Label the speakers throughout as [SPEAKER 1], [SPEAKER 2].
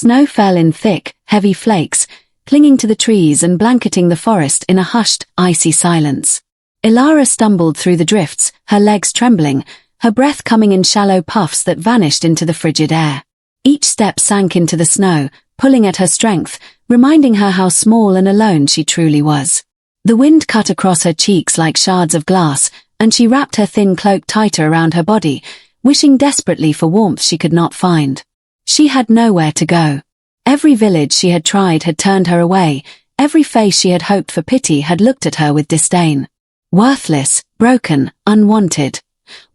[SPEAKER 1] Snow fell in thick, heavy flakes, clinging to the trees and blanketing the forest in a hushed, icy silence. Ilara stumbled through the drifts, her legs trembling, her breath coming in shallow puffs that vanished into the frigid air. Each step sank into the snow, pulling at her strength, reminding her how small and alone she truly was. The wind cut across her cheeks like shards of glass, and she wrapped her thin cloak tighter around her body, wishing desperately for warmth she could not find. She had nowhere to go. Every village she had tried had turned her away, every face she had hoped for pity had looked at her with disdain. Worthless, broken, unwanted.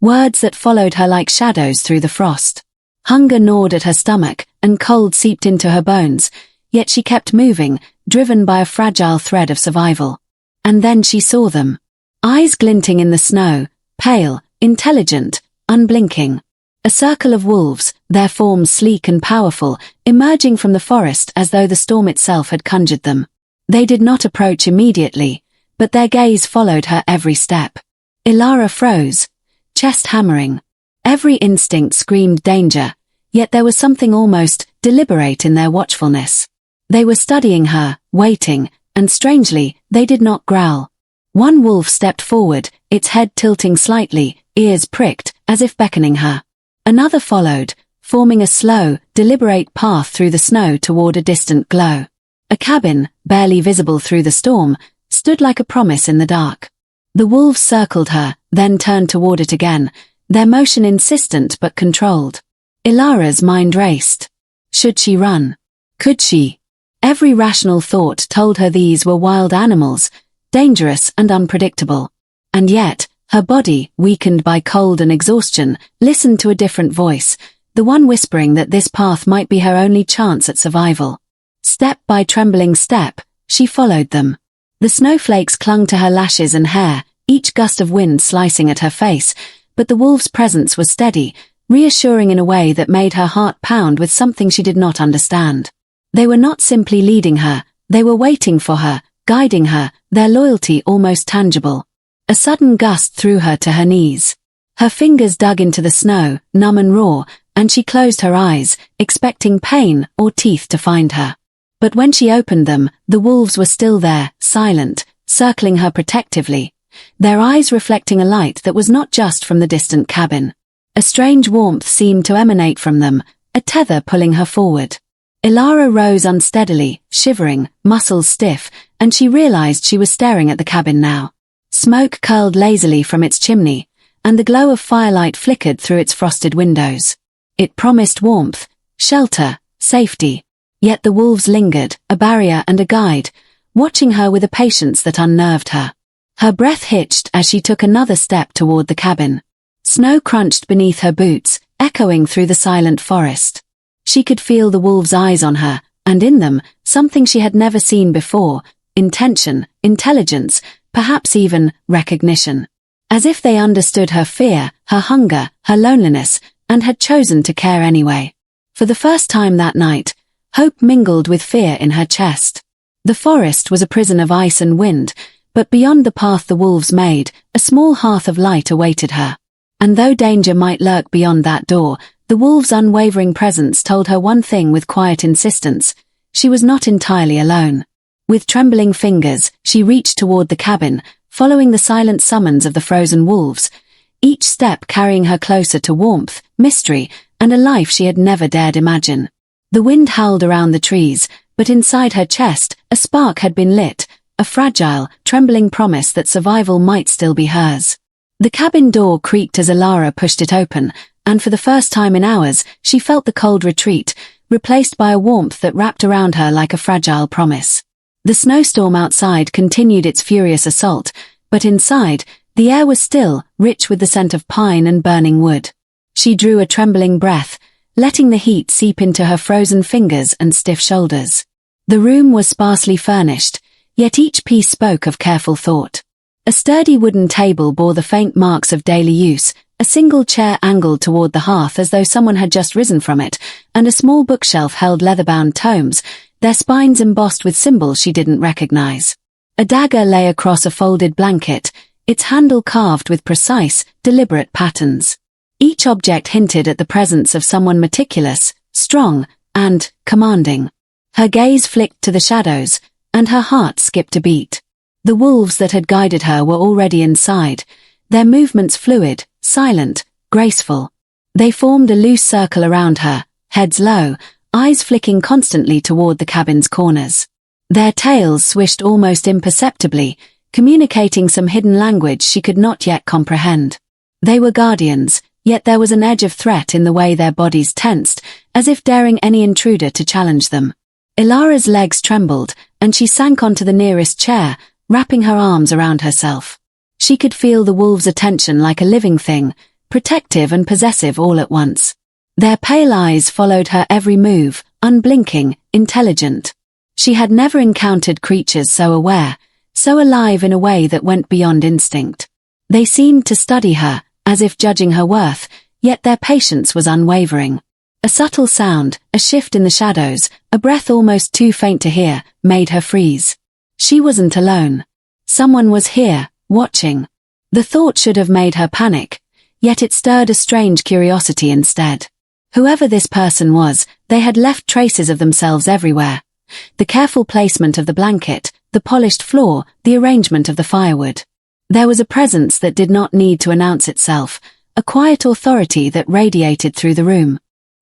[SPEAKER 1] Words that followed her like shadows through the frost. Hunger gnawed at her stomach, and cold seeped into her bones, yet she kept moving, driven by a fragile thread of survival. And then she saw them. Eyes glinting in the snow, pale, intelligent, unblinking. A circle of wolves, their forms sleek and powerful, emerging from the forest as though the storm itself had conjured them. They did not approach immediately, but their gaze followed her every step. Ilara froze, chest hammering. Every instinct screamed danger, yet there was something almost deliberate in their watchfulness. They were studying her, waiting, and strangely, they did not growl. One wolf stepped forward, its head tilting slightly, ears pricked, as if beckoning her. Another followed, forming a slow, deliberate path through the snow toward a distant glow. A cabin, barely visible through the storm, stood like a promise in the dark. The wolves circled her, then turned toward it again, their motion insistent but controlled. Ilara's mind raced. Should she run? Could she? Every rational thought told her these were wild animals, dangerous and unpredictable. And yet, her body, weakened by cold and exhaustion, listened to a different voice, the one whispering that this path might be her only chance at survival. Step by trembling step, she followed them. The snowflakes clung to her lashes and hair, each gust of wind slicing at her face, but the wolf's presence was steady, reassuring in a way that made her heart pound with something she did not understand. They were not simply leading her, they were waiting for her, guiding her, their loyalty almost tangible. A sudden gust threw her to her knees. Her fingers dug into the snow, numb and raw, and she closed her eyes, expecting pain or teeth to find her. But when she opened them, the wolves were still there, silent, circling her protectively, their eyes reflecting a light that was not just from the distant cabin. A strange warmth seemed to emanate from them, a tether pulling her forward. Ilara rose unsteadily, shivering, muscles stiff, and she realized she was staring at the cabin now. Smoke curled lazily from its chimney, and the glow of firelight flickered through its frosted windows. It promised warmth, shelter, safety. Yet the wolves lingered, a barrier and a guide, watching her with a patience that unnerved her. Her breath hitched as she took another step toward the cabin. Snow crunched beneath her boots, echoing through the silent forest. She could feel the wolves' eyes on her, and in them, something she had never seen before, intention, intelligence, perhaps even recognition. As if they understood her fear, her hunger, her loneliness, and had chosen to care anyway. For the first time that night, hope mingled with fear in her chest. The forest was a prison of ice and wind, but beyond the path the wolves made, a small hearth of light awaited her. And though danger might lurk beyond that door, the wolves' unwavering presence told her one thing with quiet insistence: she was not entirely alone. With trembling fingers, she reached toward the cabin, following the silent summons of the frozen wolves, each step carrying her closer to warmth, mystery, and a life she had never dared imagine. The wind howled around the trees, but inside her chest, a spark had been lit, a fragile, trembling promise that survival might still be hers. The cabin door creaked as Ilara pushed it open, and for the first time in hours, she felt the cold retreat, replaced by a warmth that wrapped around her like a fragile promise. The snowstorm outside continued its furious assault, but inside, the air was still, rich with the scent of pine and burning wood. She drew a trembling breath, letting the heat seep into her frozen fingers and stiff shoulders. The room was sparsely furnished, yet each piece spoke of careful thought. A sturdy wooden table bore the faint marks of daily use, a single chair angled toward the hearth as though someone had just risen from it, and a small bookshelf held leather-bound tomes, their spines embossed with symbols she didn't recognize. A dagger lay across a folded blanket, its handle carved with precise, deliberate patterns. Each object hinted at the presence of someone meticulous, strong, and commanding. Her gaze flicked to the shadows, and her heart skipped a beat. The wolves that had guided her were already inside, their movements fluid, silent, graceful. They formed a loose circle around her, heads low, eyes flicking constantly toward the cabin's corners. Their tails swished almost imperceptibly, communicating some hidden language she could not yet comprehend. They were guardians, yet there was an edge of threat in the way their bodies tensed, as if daring any intruder to challenge them. Ilara's legs trembled, and she sank onto the nearest chair, wrapping her arms around herself. She could feel the wolves' attention like a living thing, protective and possessive all at once. Their pale eyes followed her every move, unblinking, intelligent. She had never encountered creatures so aware, so alive in a way that went beyond instinct. They seemed to study her, as if judging her worth, yet their patience was unwavering. A subtle sound, a shift in the shadows, a breath almost too faint to hear, made her freeze. She wasn't alone. Someone was here, watching. The thought should have made her panic, yet it stirred a strange curiosity instead. Whoever this person was, they had left traces of themselves everywhere. The careful placement of the blanket, the polished floor, the arrangement of the firewood. There was a presence that did not need to announce itself, a quiet authority that radiated through the room.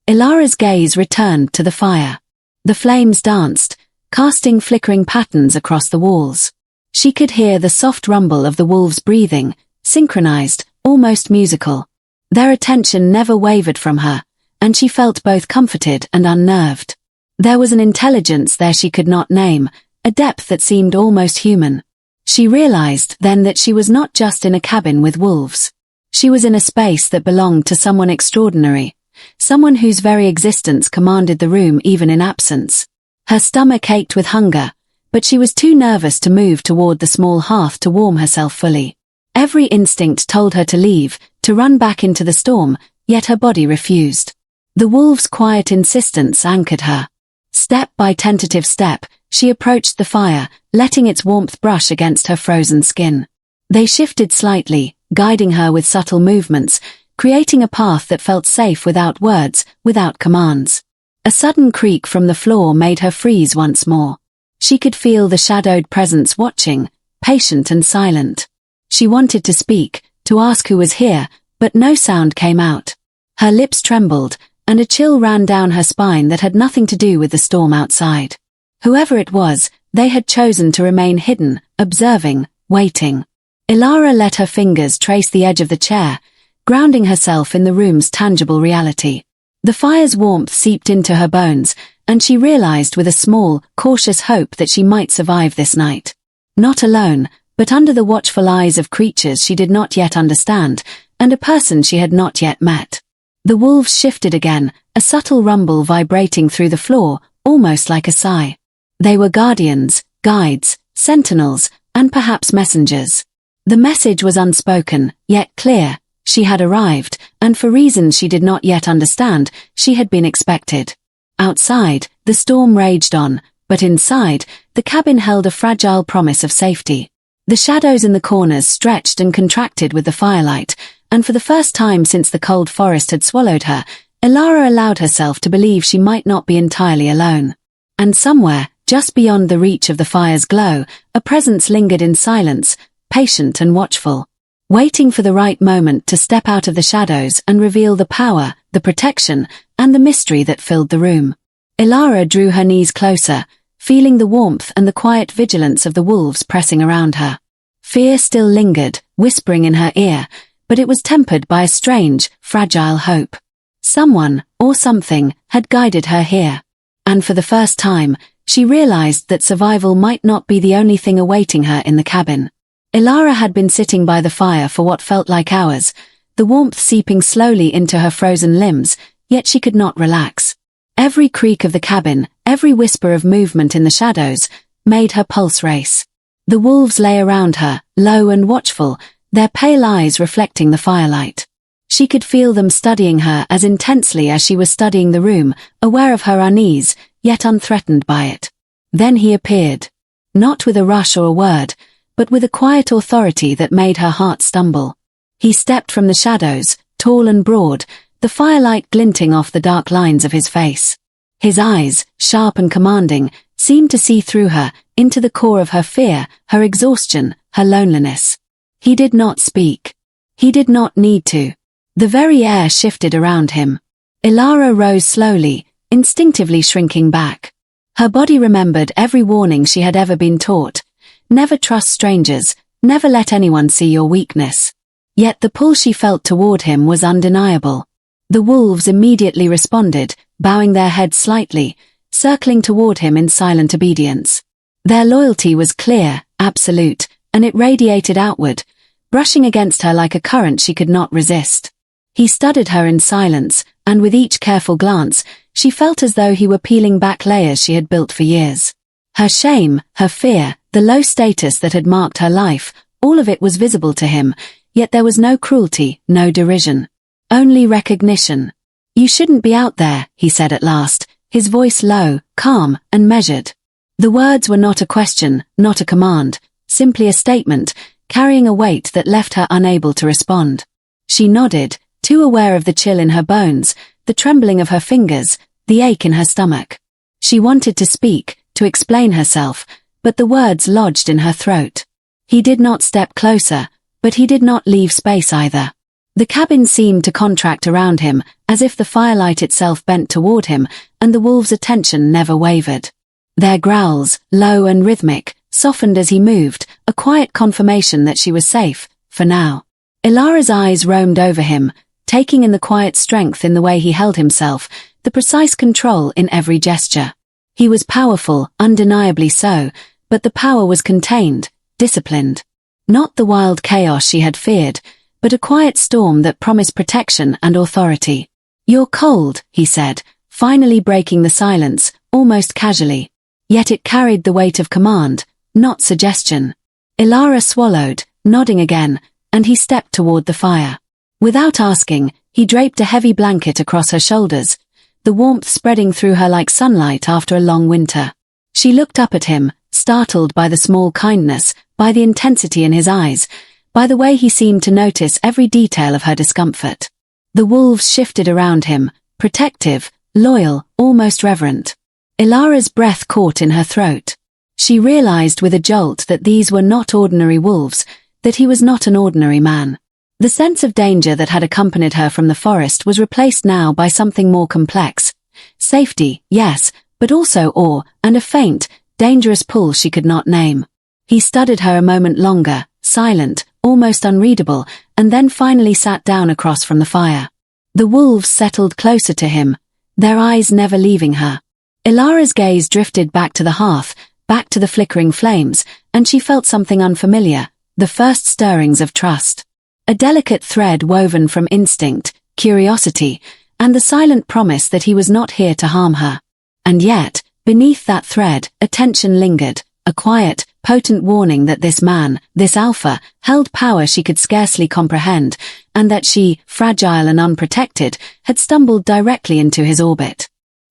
[SPEAKER 1] Ilara's gaze returned to the fire. The flames danced, casting flickering patterns across the walls. She could hear the soft rumble of the wolves' breathing, synchronized, almost musical. Their attention never wavered from her, and she felt both comforted and unnerved. There was an intelligence there she could not name, a depth that seemed almost human. She realized then that she was not just in a cabin with wolves. She was in a space that belonged to someone extraordinary, someone whose very existence commanded the room even in absence. Her stomach ached with hunger, but she was too nervous to move toward the small hearth to warm herself fully. Every instinct told her to leave, to run back into the storm, yet her body refused. The wolves' quiet insistence anchored her. Step by tentative step, she approached the fire, letting its warmth brush against her frozen skin. They shifted slightly, guiding her with subtle movements, creating a path that felt safe without words, without commands. A sudden creak from the floor made her freeze once more. She could feel the shadowed presence watching, patient and silent. She wanted to speak, to ask who was here, but no sound came out. Her lips trembled, and a chill ran down her spine that had nothing to do with the storm outside. Whoever it was, they had chosen to remain hidden, observing, waiting. Ilara let her fingers trace the edge of the chair, grounding herself in the room's tangible reality. The fire's warmth seeped into her bones, and she realized with a small, cautious hope that she might survive this night. Not alone, but under the watchful eyes of creatures she did not yet understand, and a person she had not yet met. The wolves shifted again, a subtle rumble vibrating through the floor, almost like a sigh. They were guardians, guides, sentinels, and perhaps messengers. The message was unspoken, yet clear. She had arrived, and for reasons she did not yet understand, she had been expected. Outside, the storm raged on, but inside, the cabin held a fragile promise of safety. The shadows in the corners stretched and contracted with the firelight, and for the first time since the cold forest had swallowed her, Ilara allowed herself to believe she might not be entirely alone. And somewhere, just beyond the reach of the fire's glow, a presence lingered in silence, patient and watchful, waiting for the right moment to step out of the shadows and reveal the power, the protection, and the mystery that filled the room. Ilara drew her knees closer, feeling the warmth and the quiet vigilance of the wolves pressing around her. Fear still lingered, whispering in her ear, but it was tempered by a strange, fragile hope. Someone, or something, had guided her here. And for the first time, she realized that survival might not be the only thing awaiting her in the cabin. Ilara had been sitting by the fire for what felt like hours, the warmth seeping slowly into her frozen limbs, yet she could not relax. Every creak of the cabin, every whisper of movement in the shadows, made her pulse race. The wolves lay around her, low and watchful, their pale eyes reflecting the firelight. She could feel them studying her as intensely as she was studying the room, aware of her unease, yet unthreatened by it. Then he appeared. Not with a rush or a word, but with a quiet authority that made her heart stumble. He stepped from the shadows, tall and broad, the firelight glinting off the dark lines of his face. His eyes, sharp and commanding, seemed to see through her, into the core of her fear, her exhaustion, her loneliness. He did not speak. He did not need to. The very air shifted around him. Ilara rose slowly, instinctively shrinking back. Her body remembered every warning she had ever been taught. Never trust strangers, never let anyone see your weakness. Yet the pull she felt toward him was undeniable. The wolves immediately responded, bowing their heads slightly, circling toward him in silent obedience. Their loyalty was clear, absolute, and it radiated outward, brushing against her like a current she could not resist. He studied her in silence, and with each careful glance, she felt as though he were peeling back layers she had built for years. Her shame, her fear, the low status that had marked her life, all of it was visible to him, yet there was no cruelty, no derision. Only recognition. "You shouldn't be out there," he said at last, his voice low, calm, and measured. The words were not a question, not a command, simply a statement, carrying a weight that left her unable to respond. She nodded, too aware of the chill in her bones, the trembling of her fingers, the ache in her stomach. She wanted to speak, to explain herself, but the words lodged in her throat. He did not step closer, but he did not leave space either. The cabin seemed to contract around him, as if the firelight itself bent toward him, and the wolves' attention never wavered. Their growls, low and rhythmic, softened as he moved, a quiet confirmation that she was safe, for now. Ilara's eyes roamed over him, taking in the quiet strength in the way he held himself, the precise control in every gesture. He was powerful, undeniably so, but the power was contained, disciplined. Not the wild chaos she had feared, but a quiet storm that promised protection and authority. "You're cold," he said, finally breaking the silence, almost casually. Yet it carried the weight of command, not suggestion. Ilara swallowed, nodding again, and he stepped toward the fire. Without asking, he draped a heavy blanket across her shoulders, the warmth spreading through her like sunlight after a long winter. She looked up at him, startled by the small kindness, by the intensity in his eyes, by the way he seemed to notice every detail of her discomfort. The wolves shifted around him, protective, loyal, almost reverent. Ilara's breath caught in her throat. She realized with a jolt that these were not ordinary wolves, that he was not an ordinary man. The sense of danger that had accompanied her from the forest was replaced now by something more complex. Safety, yes, but also awe, and a faint, dangerous pull she could not name. He studied her a moment longer, silent, almost unreadable, and then finally sat down across from the fire. The wolves settled closer to him, their eyes never leaving her. Ilara's gaze drifted back to the hearth, back to the flickering flames, and she felt something unfamiliar, the first stirrings of trust. A delicate thread woven from instinct, curiosity, and the silent promise that he was not here to harm her. And yet, beneath that thread, a tension lingered, a quiet, potent warning that this man, this alpha, held power she could scarcely comprehend, and that she, fragile and unprotected, had stumbled directly into his orbit.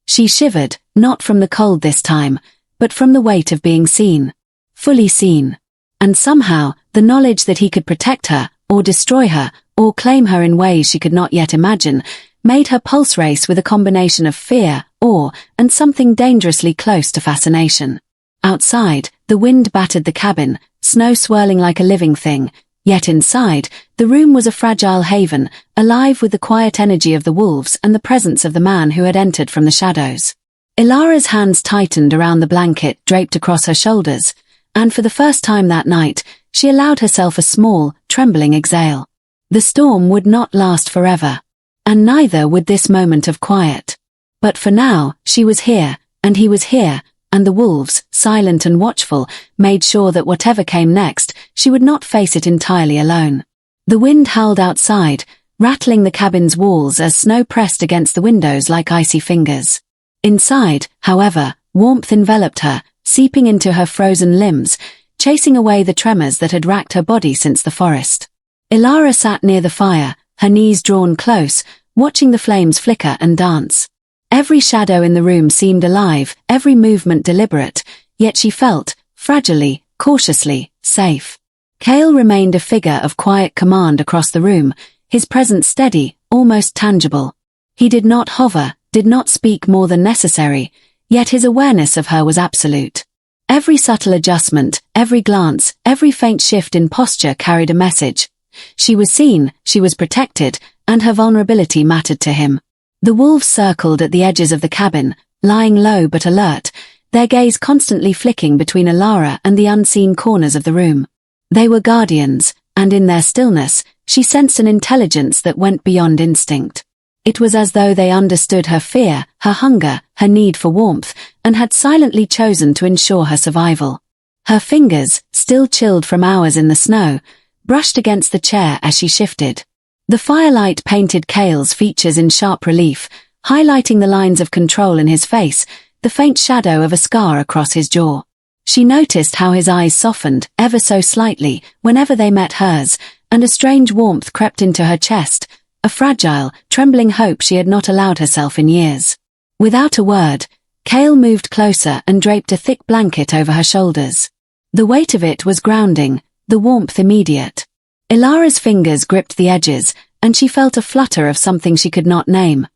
[SPEAKER 1] She shivered, not from the cold this time, but from the weight of being seen. Fully seen. And somehow, the knowledge that he could protect her, or destroy her, or claim her in ways she could not yet imagine, made her pulse race with a combination of fear, awe, and something dangerously close to fascination. Outside, the wind battered the cabin, snow swirling like a living thing, yet inside, the room was a fragile haven, alive with the quiet energy of the wolves and the presence of the man who had entered from the shadows. Ilara's hands tightened around the blanket draped across her shoulders, and for the first time that night, she allowed herself a small, trembling exhale. The storm would not last forever, and neither would this moment of quiet. But for now, she was here, and he was here, and the wolves, silent and watchful, made sure that whatever came next, she would not face it entirely alone. The wind howled outside, rattling the cabin's walls as snow pressed against the windows like icy fingers. Inside, however, warmth enveloped her, seeping into her frozen limbs, chasing away the tremors that had racked her body since the forest. Ilara sat near the fire, her knees drawn close, watching the flames flicker and dance. Every shadow in the room seemed alive, every movement deliberate, yet she felt, fragilely, cautiously, safe. Kale remained a figure of quiet command across the room, his presence steady, almost tangible. He did not hover, did not speak more than necessary, yet his awareness of her was absolute. Every subtle adjustment, every glance, every faint shift in posture carried a message. She was seen, she was protected, and her vulnerability mattered to him. The wolves circled at the edges of the cabin, lying low but alert, their gaze constantly flicking between Elara and the unseen corners of the room. They were guardians, and in their stillness, she sensed an intelligence that went beyond instinct. It was as though they understood her fear, her hunger, her need for warmth, and had silently chosen to ensure her survival. Her fingers, still chilled from hours in the snow, brushed against the chair as she shifted. The firelight painted Cale's features in sharp relief, highlighting the lines of control in his face, the faint shadow of a scar across his jaw. She noticed how his eyes softened, ever so slightly, whenever they met hers, and a strange warmth crept into her chest, a fragile, trembling hope she had not allowed herself in years. Without a word, Cale moved closer and draped a thick blanket over her shoulders. The weight of it was grounding, the warmth immediate. Elara's fingers gripped the edges, and she felt a flutter of something she could not name.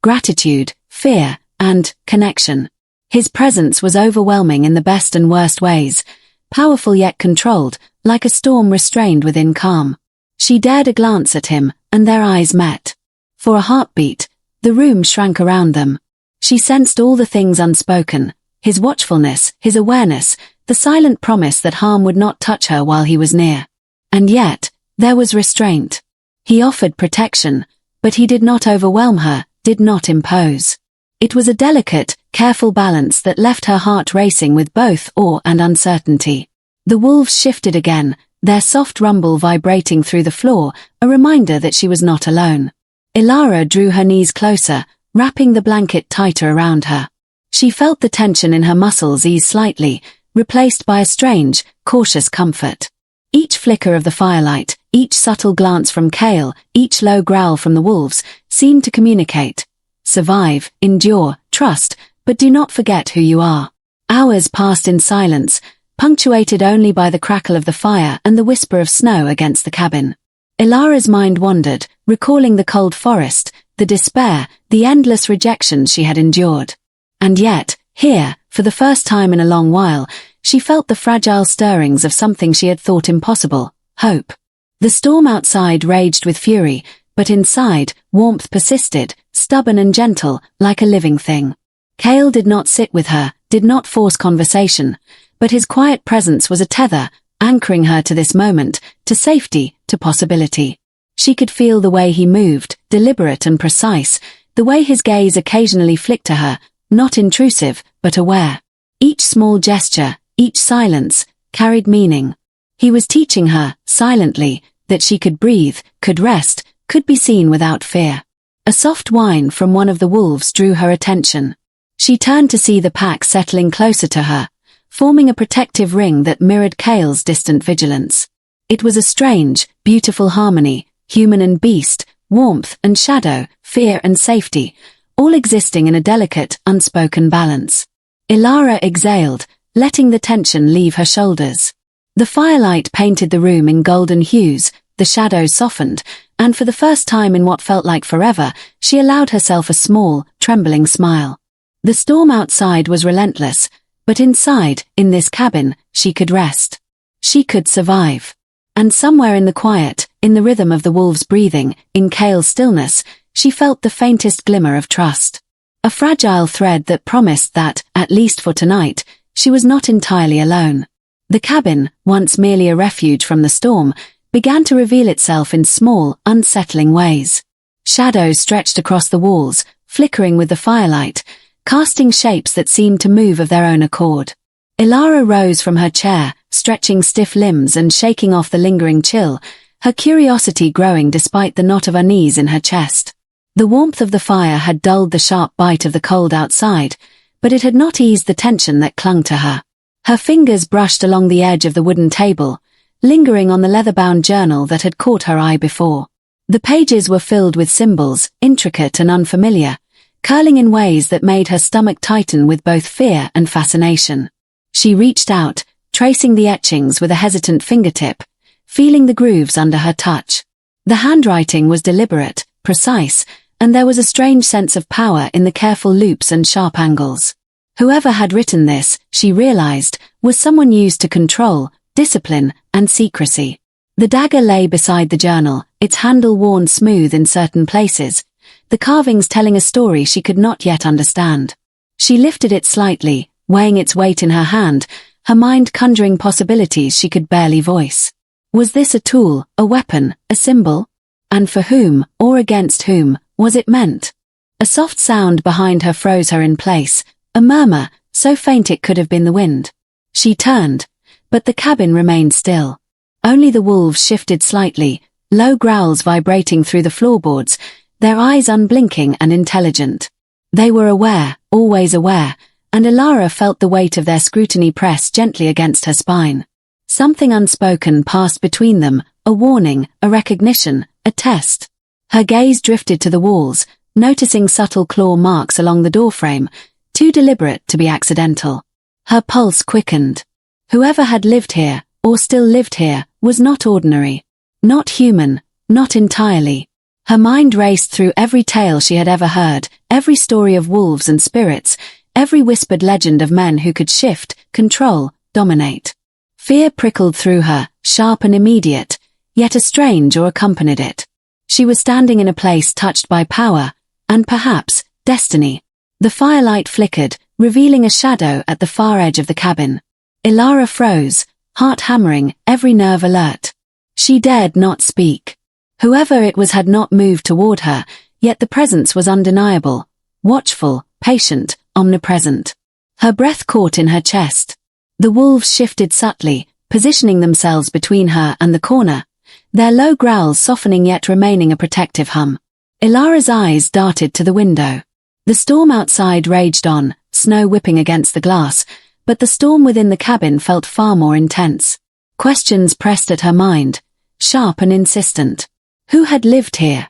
[SPEAKER 1] Gratitude, fear, and connection. His presence was overwhelming in the best and worst ways, powerful yet controlled, like a storm restrained within calm. She dared a glance at him, and their eyes met. For a heartbeat, the room shrank around them. She sensed all the things unspoken, his watchfulness, his awareness, the silent promise that harm would not touch her while he was near. And yet, there was restraint. He offered protection, but he did not overwhelm her, did not impose. It was a delicate, careful balance that left her heart racing with both awe and uncertainty. The wolves shifted again, their soft rumble vibrating through the floor, a reminder that she was not alone. Elara drew her knees closer, wrapping the blanket tighter around her. She felt the tension in her muscles ease slightly, replaced by a strange, cautious comfort. Each flicker of the firelight, each subtle glance from Cale, each low growl from the wolves, seemed to communicate. Survive, endure, trust, but do not forget who you are. Hours passed in silence, punctuated only by the crackle of the fire and the whisper of snow against the cabin. Elara's mind wandered, recalling the cold forest, the despair, the endless rejections she had endured. And yet, here, for the first time in a long while, she felt the fragile stirrings of something she had thought impossible, hope. The storm outside raged with fury, but inside, warmth persisted, stubborn and gentle, like a living thing. Cale did not sit with her, did not force conversation, but his quiet presence was a tether, anchoring her to this moment, to safety, to possibility. She could feel the way he moved, deliberate and precise, the way his gaze occasionally flicked to her, not intrusive, but aware. Each small gesture, each silence, carried meaning. He was teaching her, silently, that she could breathe, could rest, could be seen without fear. A soft whine from one of the wolves drew her attention. She turned to see the pack settling closer to her, forming a protective ring that mirrored Cale's distant vigilance. It was a strange, beautiful harmony, human and beast, warmth and shadow, fear and safety, all existing in a delicate, unspoken balance. Elara exhaled, letting the tension leave her shoulders. The firelight painted the room in golden hues, the shadows softened, and for the first time in what felt like forever, she allowed herself a small, trembling smile. The storm outside was relentless, but inside, in this cabin, she could rest. She could survive. And somewhere in the quiet, in the rhythm of the wolves' breathing, in Cale's stillness, she felt the faintest glimmer of trust. A fragile thread that promised that, at least for tonight, she was not entirely alone. The cabin, once merely a refuge from the storm, began to reveal itself in small, unsettling ways. Shadows stretched across the walls, flickering with the firelight, casting shapes that seemed to move of their own accord. Elara rose from her chair, stretching stiff limbs and shaking off the lingering chill, her curiosity growing despite the knot of unease in her chest. The warmth of the fire had dulled the sharp bite of the cold outside, but it had not eased the tension that clung to her. Her fingers brushed along the edge of the wooden table, lingering on the leather-bound journal that had caught her eye before. The pages were filled with symbols, intricate and unfamiliar, curling in ways that made her stomach tighten with both fear and fascination. She reached out, tracing the etchings with a hesitant fingertip, feeling the grooves under her touch. The handwriting was deliberate, precise, and there was a strange sense of power in the careful loops and sharp angles. Whoever had written this, she realized, was someone used to control, discipline, and secrecy. The dagger lay beside the journal, its handle worn smooth in certain places, the carvings telling a story she could not yet understand. She lifted it slightly, weighing its weight in her hand, her mind conjuring possibilities she could barely voice. Was this a tool, a weapon, a symbol? And for whom, or against whom, was it meant? A soft sound behind her froze her in place, a murmur, so faint it could have been the wind. She turned, but the cabin remained still. Only the wolves shifted slightly, low growls vibrating through the floorboards, their eyes unblinking and intelligent. They were aware, always aware, and Ilara felt the weight of their scrutiny press gently against her spine. Something unspoken passed between them, a warning, a recognition, a test. Her gaze drifted to the walls, noticing subtle claw marks along the doorframe, too deliberate to be accidental. Her pulse quickened. Whoever had lived here, or still lived here, was not ordinary. Not human, not entirely. Her mind raced through every tale she had ever heard, every story of wolves and spirits, every whispered legend of men who could shift, control, dominate. Fear prickled through her, sharp and immediate, yet a strange awe accompanied it. She was standing in a place touched by power, and perhaps, destiny. The firelight flickered, revealing a shadow at the far edge of the cabin. Ilara froze, heart hammering, every nerve alert. She dared not speak. Whoever it was had not moved toward her, yet the presence was undeniable, watchful, patient, omnipresent. Her breath caught in her chest. The wolves shifted subtly, positioning themselves between her and the corner, their low growls softening yet remaining a protective hum. Ilara's eyes darted to the window. The storm outside raged on, snow whipping against the glass, but the storm within the cabin felt far more intense. Questions pressed at her mind, sharp and insistent. Who had lived here?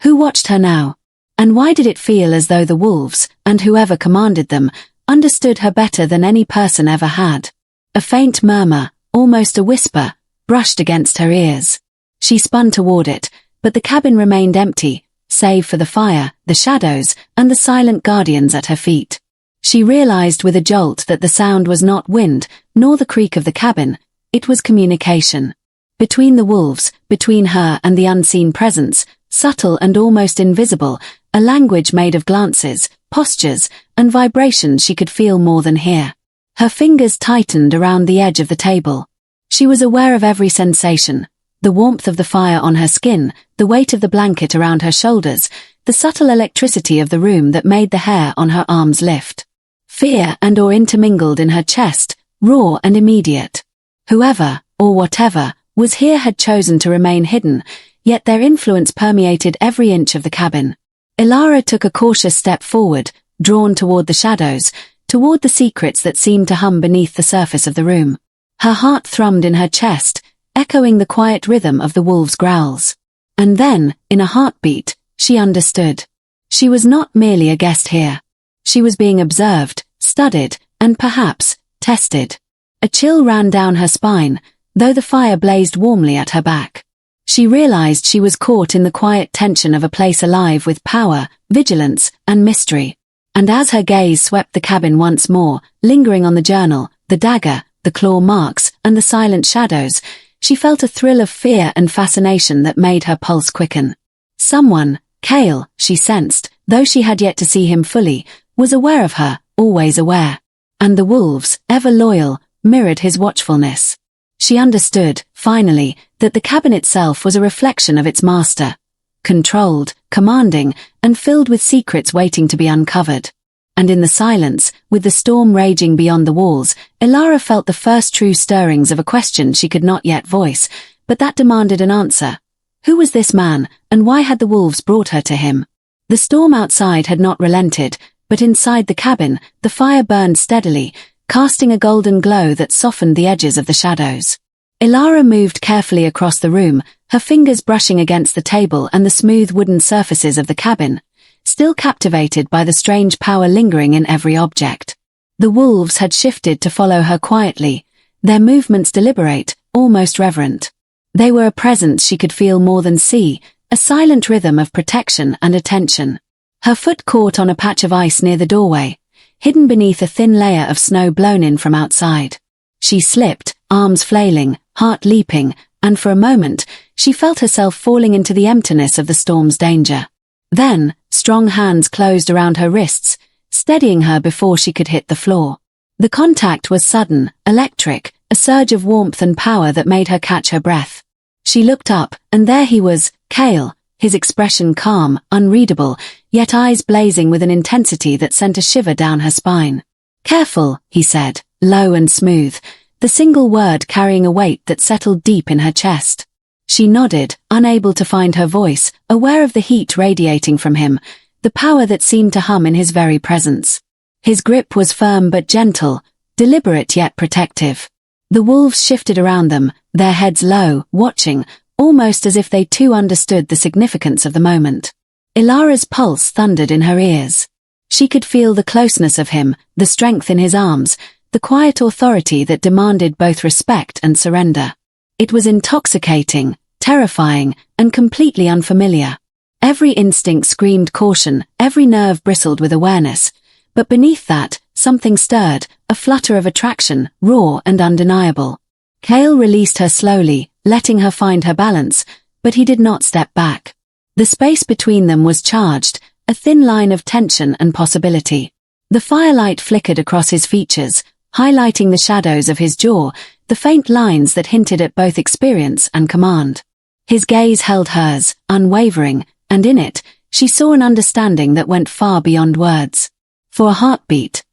[SPEAKER 1] Who watched her now? And why did it feel as though the wolves, and whoever commanded them, understood her better than any person ever had? A faint murmur, almost a whisper, brushed against her ears. She spun toward it, but the cabin remained empty, save for the fire, the shadows, and the silent guardians at her feet. She realized with a jolt that the sound was not wind, nor the creak of the cabin, it was communication. Between the wolves, between her and the unseen presence, subtle and almost invisible, a language made of glances, postures, and vibrations she could feel more than hear. Her fingers tightened around the edge of the table. She was aware of every sensation, the warmth of the fire on her skin, the weight of the blanket around her shoulders, the subtle electricity of the room that made the hair on her arms lift. Fear and awe intermingled in her chest, raw and immediate. Whoever, or whatever, was here had chosen to remain hidden, yet their influence permeated every inch of the cabin. Ilara took a cautious step forward, drawn toward the shadows, toward the secrets that seemed to hum beneath the surface of the room. Her heart thrummed in her chest, echoing the quiet rhythm of the wolves' growls. And then, in a heartbeat, she understood. She was not merely a guest here. She was being observed, studied, and perhaps, tested. A chill ran down her spine, though the fire blazed warmly at her back. She realized she was caught in the quiet tension of a place alive with power, vigilance, and mystery. And as her gaze swept the cabin once more, lingering on the journal, the dagger, the claw marks, and the silent shadows, she felt a thrill of fear and fascination that made her pulse quicken. Someone, Cale, she sensed, though she had yet to see him fully, was aware of her, always aware. And the wolves, ever loyal, mirrored his watchfulness. She understood, finally, that the cabin itself was a reflection of its master. Controlled, commanding, and filled with secrets waiting to be uncovered. And in the silence, with the storm raging beyond the walls, Ilara felt the first true stirrings of a question she could not yet voice, but that demanded an answer. Who was this man, and why had the wolves brought her to him? The storm outside had not relented, but inside the cabin, the fire burned steadily, casting a golden glow that softened the edges of the shadows. Ilara moved carefully across the room, her fingers brushing against the table and the smooth wooden surfaces of the cabin, still captivated by the strange power lingering in every object. The wolves had shifted to follow her quietly, their movements deliberate, almost reverent. They were a presence she could feel more than see, a silent rhythm of protection and attention. Her foot caught on a patch of ice near the doorway, hidden beneath a thin layer of snow blown in from outside. She slipped, arms flailing, heart leaping, and for a moment, she felt herself falling into the emptiness of the storm's danger. Then, strong hands closed around her wrists, steadying her before she could hit the floor. The contact was sudden, electric, a surge of warmth and power that made her catch her breath. She looked up, and there he was, Cale, his expression calm, unreadable, yet eyes blazing with an intensity that sent a shiver down her spine. "Careful," he said, low and smooth, the single word carrying a weight that settled deep in her chest. She nodded, unable to find her voice, aware of the heat radiating from him, the power that seemed to hum in his very presence. His grip was firm but gentle, deliberate yet protective. The wolves shifted around them, their heads low, watching, almost as if they too understood the significance of the moment. Ilara's pulse thundered in her ears. She could feel the closeness of him, the strength in his arms, the quiet authority that demanded both respect and surrender. It was intoxicating, terrifying, and completely unfamiliar. Every instinct screamed caution, every nerve bristled with awareness, but beneath that, something stirred, a flutter of attraction, raw and undeniable. Cale released her slowly, letting her find her balance, but he did not step back. The space between them was charged, a thin line of tension and possibility. The firelight flickered across his features, highlighting the shadows of his jaw, the faint lines that hinted at both experience and command. His gaze held hers, unwavering, and in it, she saw an understanding that went far beyond words. For a heartbeat,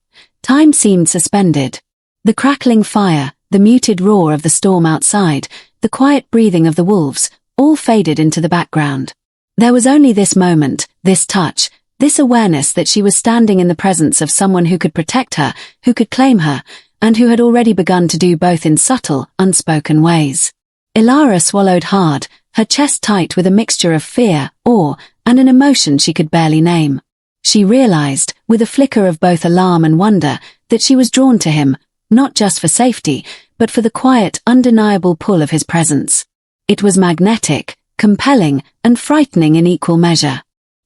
[SPEAKER 1] time seemed suspended. The crackling fire, the muted roar of the storm outside, the quiet breathing of the wolves, all faded into the background. There was only this moment, this touch, this awareness that she was standing in the presence of someone who could protect her, who could claim her, and who had already begun to do both in subtle, unspoken ways. Ilara swallowed hard, her chest tight with a mixture of fear, awe, and an emotion she could barely name. She realized, with a flicker of both alarm and wonder, that she was drawn to him, not just for safety, but for the quiet, undeniable pull of his presence. It was magnetic, compelling, and frightening in equal measure.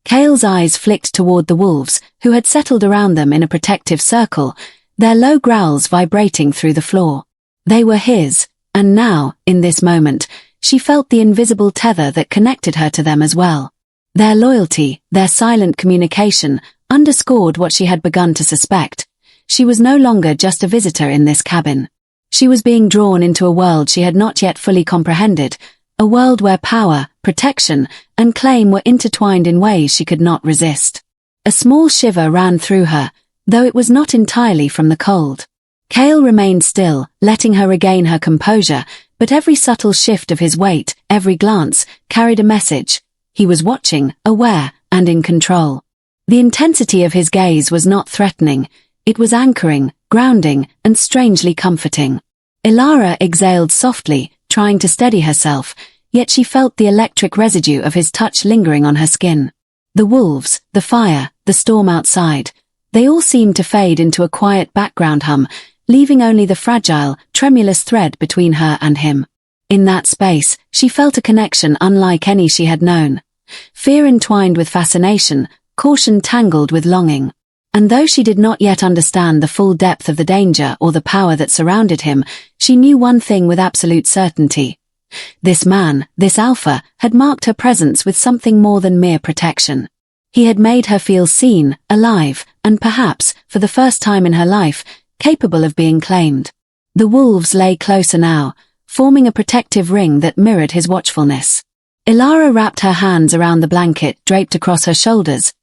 [SPEAKER 1] Cale's eyes flicked toward the wolves, who had settled around them in a protective circle, their low growls vibrating through the floor. They were his, and now, in this moment, she felt the invisible tether that connected her to them as well. Their loyalty, their silent communication, underscored what she had begun to suspect. She was no longer just a visitor in this cabin. She was being drawn into a world she had not yet fully comprehended, a world where power, protection, and claim were intertwined in ways she could not resist. A small shiver ran through her, though it was not entirely from the cold. Cale remained still, letting her regain her composure, but every subtle shift of his weight, every glance, carried a message. He was watching, aware, and in control. The intensity of his gaze was not threatening, it was anchoring, grounding, and strangely comforting. Ilara exhaled softly, trying to steady herself, yet she felt the electric residue of his touch lingering on her skin. The wolves, the fire, the storm outside, they all seemed to fade into a quiet background hum, leaving only the fragile, tremulous thread between her and him. In that space, she felt a connection unlike any she had known. Fear entwined with fascination, caution tangled with longing. And though she did not yet understand the full depth of the danger or the power that surrounded him, she knew one thing with absolute certainty. This man, this alpha, had marked her presence with something more than mere protection. He had made her feel seen, alive, and perhaps, for the first time in her life, capable of being claimed. The wolves lay closer now, forming a protective ring that mirrored his watchfulness. Ilara wrapped her hands around the blanket draped across her shoulders,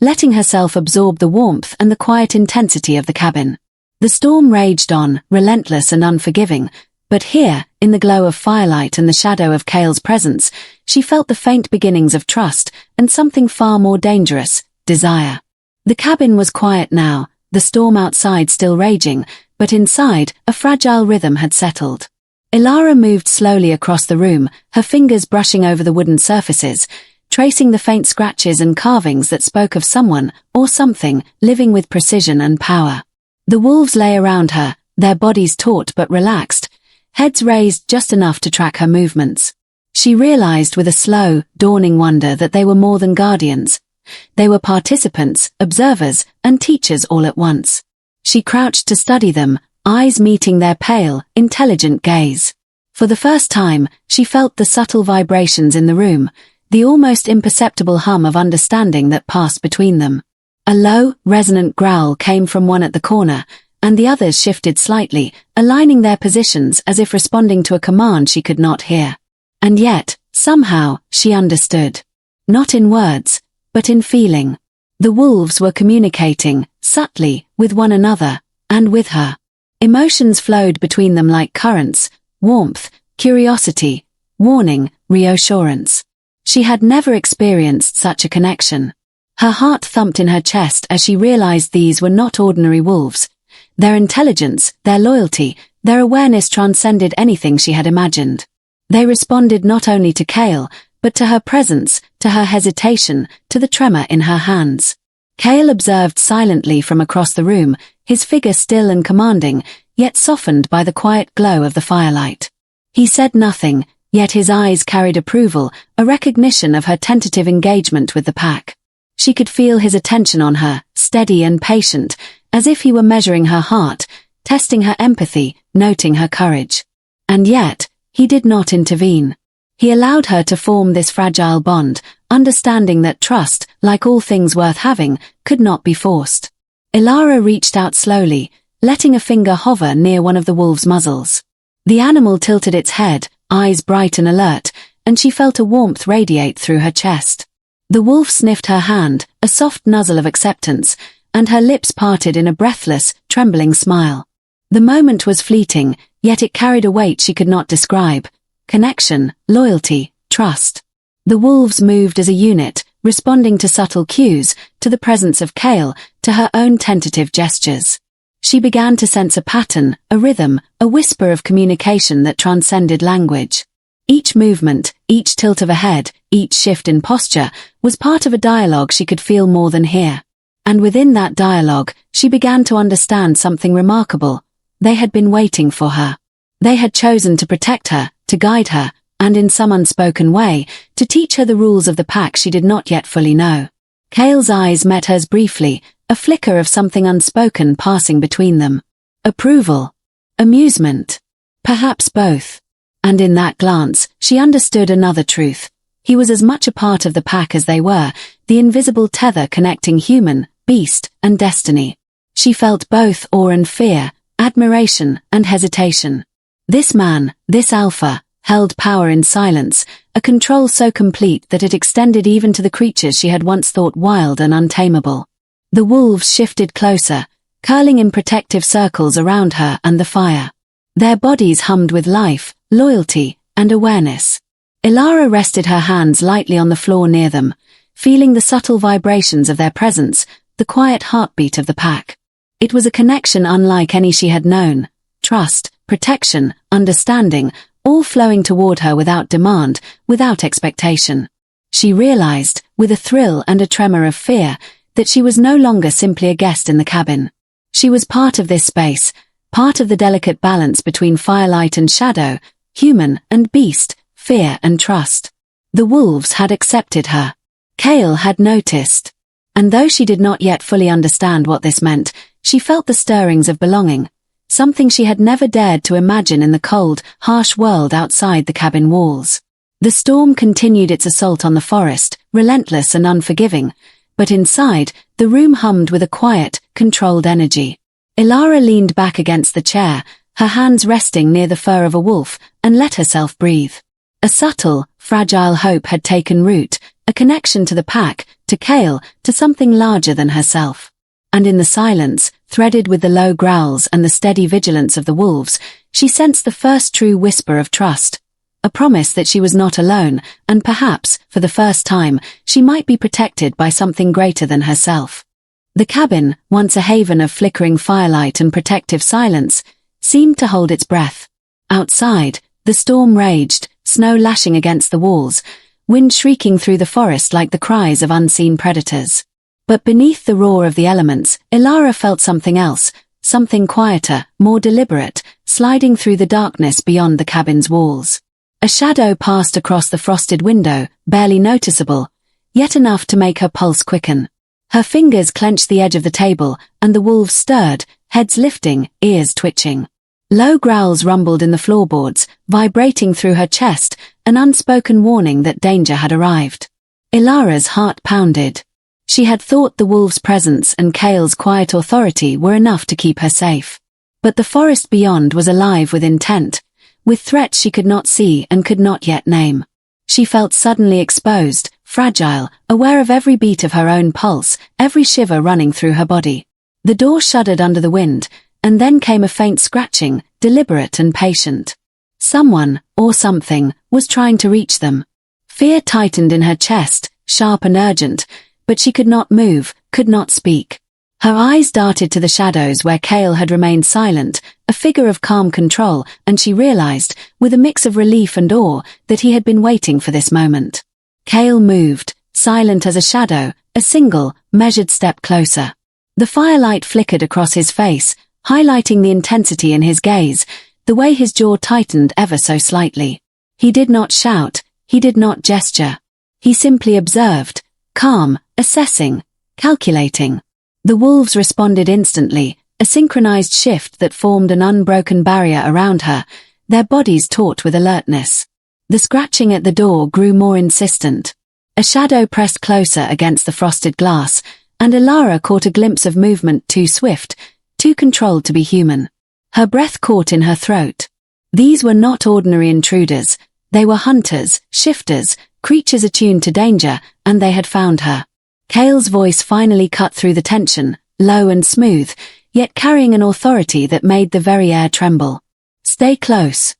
[SPEAKER 1] letting herself absorb the warmth and the quiet intensity of the cabin. The storm raged on, relentless and unforgiving, but here, in the glow of firelight and the shadow of Cale's presence, she felt the faint beginnings of trust and something far more dangerous, desire. The cabin was quiet now, the storm outside still raging, but inside, a fragile rhythm had settled. Ilara moved slowly across the room, her fingers brushing over the wooden surfaces, tracing the faint scratches and carvings that spoke of someone, or something, living with precision and power. The wolves lay around her, their bodies taut but relaxed, heads raised just enough to track her movements. She realized with a slow, dawning wonder that they were more than guardians. They were participants, observers, and teachers all at once. She crouched to study them, eyes meeting their pale, intelligent gaze. For the first time, she felt the subtle vibrations in the room, the almost imperceptible hum of understanding that passed between them. A low, resonant growl came from one at the corner, and the others shifted slightly, aligning their positions as if responding to a command she could not hear. And yet, somehow, she understood. Not in words, but in feeling. The wolves were communicating, subtly, with one another, and with her. Emotions flowed between them like currents, warmth, curiosity, warning, reassurance. She had never experienced such a connection. Her heart thumped in her chest as she realized these were not ordinary wolves. Their intelligence, their loyalty, their awareness transcended anything she had imagined. They responded not only to Kale, but to her presence, to her hesitation, to the tremor in her hands. Kale observed silently from across the room, his figure still and commanding, yet softened by the quiet glow of the firelight. He said nothing, yet his eyes carried approval, a recognition of her tentative engagement with the pack. She could feel his attention on her, steady and patient, as if he were measuring her heart, testing her empathy, noting her courage. And yet, he did not intervene. He allowed her to form this fragile bond, understanding that trust, like all things worth having, could not be forced. Ilara reached out slowly, letting a finger hover near one of the wolves' muzzles. The animal tilted its head, eyes bright and alert, and she felt a warmth radiate through her chest. The wolf sniffed her hand, a soft nuzzle of acceptance, and her lips parted in a breathless, trembling smile. The moment was fleeting, yet it carried a weight she could not describe. Connection, loyalty, trust. The wolves moved as a unit, responding to subtle cues, to the presence of Kale, to her own tentative gestures. She began to sense a pattern, a rhythm, a whisper of communication that transcended language. Each movement, each tilt of a head, each shift in posture, was part of a dialogue she could feel more than hear. And within that dialogue, she began to understand something remarkable. They had been waiting for her. They had chosen to protect her, to guide her, and in some unspoken way, to teach her the rules of the pack she did not yet fully know. Kale's eyes met hers briefly, a flicker of something unspoken passing between them. Approval. Amusement. Perhaps both. And in that glance, she understood another truth. He was as much a part of the pack as they were, the invisible tether connecting human, beast, and destiny. She felt both awe and fear, admiration and hesitation. This man, this alpha, held power in silence, a control so complete that it extended even to the creatures she had once thought wild and untamable. The wolves shifted closer, curling in protective circles around her and the fire. Their bodies hummed with life, loyalty, and awareness. Ilara rested her hands lightly on the floor near them, feeling the subtle vibrations of their presence, the quiet heartbeat of the pack. It was a connection unlike any she had known. Trust, protection, understanding, all flowing toward her without demand, without expectation. She realized, with a thrill and a tremor of fear, that she was no longer simply a guest in the cabin. She was part of this space, part of the delicate balance between firelight and shadow, human and beast, fear and trust. The wolves had accepted her. Kale had noticed. And though she did not yet fully understand what this meant, she felt the stirrings of belonging, something she had never dared to imagine in the cold, harsh world outside the cabin walls. The storm continued its assault on the forest, relentless and unforgiving, but inside, the room hummed with a quiet, controlled energy. Ilara leaned back against the chair, her hands resting near the fur of a wolf, and let herself breathe. A subtle, fragile hope had taken root, a connection to the pack, to Kale, to something larger than herself. And in the silence, threaded with the low growls and the steady vigilance of the wolves, she sensed the first true whisper of trust. A promise that she was not alone, and perhaps, for the first time, she might be protected by something greater than herself. The cabin, once a haven of flickering firelight and protective silence, seemed to hold its breath. Outside, the storm raged, snow lashing against the walls, wind shrieking through the forest like the cries of unseen predators. But beneath the roar of the elements, Ilara felt something else, something quieter, more deliberate, sliding through the darkness beyond the cabin's walls. A shadow passed across the frosted window, barely noticeable, yet enough to make her pulse quicken. Her fingers clenched the edge of the table, and the wolves stirred, heads lifting, ears twitching. Low growls rumbled in the floorboards, vibrating through her chest, an unspoken warning that danger had arrived. Ilara's heart pounded. She had thought the wolves' presence and Kale's quiet authority were enough to keep her safe. But the forest beyond was alive with intent, with threats she could not see and could not yet name. She felt suddenly exposed, fragile, aware of every beat of her own pulse, every shiver running through her body. The door shuddered under the wind, and then came a faint scratching, deliberate and patient. Someone, or something, was trying to reach them. Fear tightened in her chest, sharp and urgent, but she could not move, could not speak. Her eyes darted to the shadows where Kale had remained silent, a figure of calm control, and she realized, with a mix of relief and awe, that he had been waiting for this moment. Kale moved, silent as a shadow, a single, measured step closer. The firelight flickered across his face, highlighting the intensity in his gaze, the way his jaw tightened ever so slightly. He did not shout, he did not gesture. He simply observed, calm, assessing, calculating. The wolves responded instantly, a synchronized shift that formed an unbroken barrier around her, their bodies taut with alertness. The scratching at the door grew more insistent. A shadow pressed closer against the frosted glass, and Ilara caught a glimpse of movement too swift, too controlled to be human. Her breath caught in her throat. These were not ordinary intruders. They were hunters, shifters, creatures attuned to danger, and they had found her. Kale's voice finally cut through the tension, low and smooth, yet carrying an authority that made the very air tremble. "Stay close."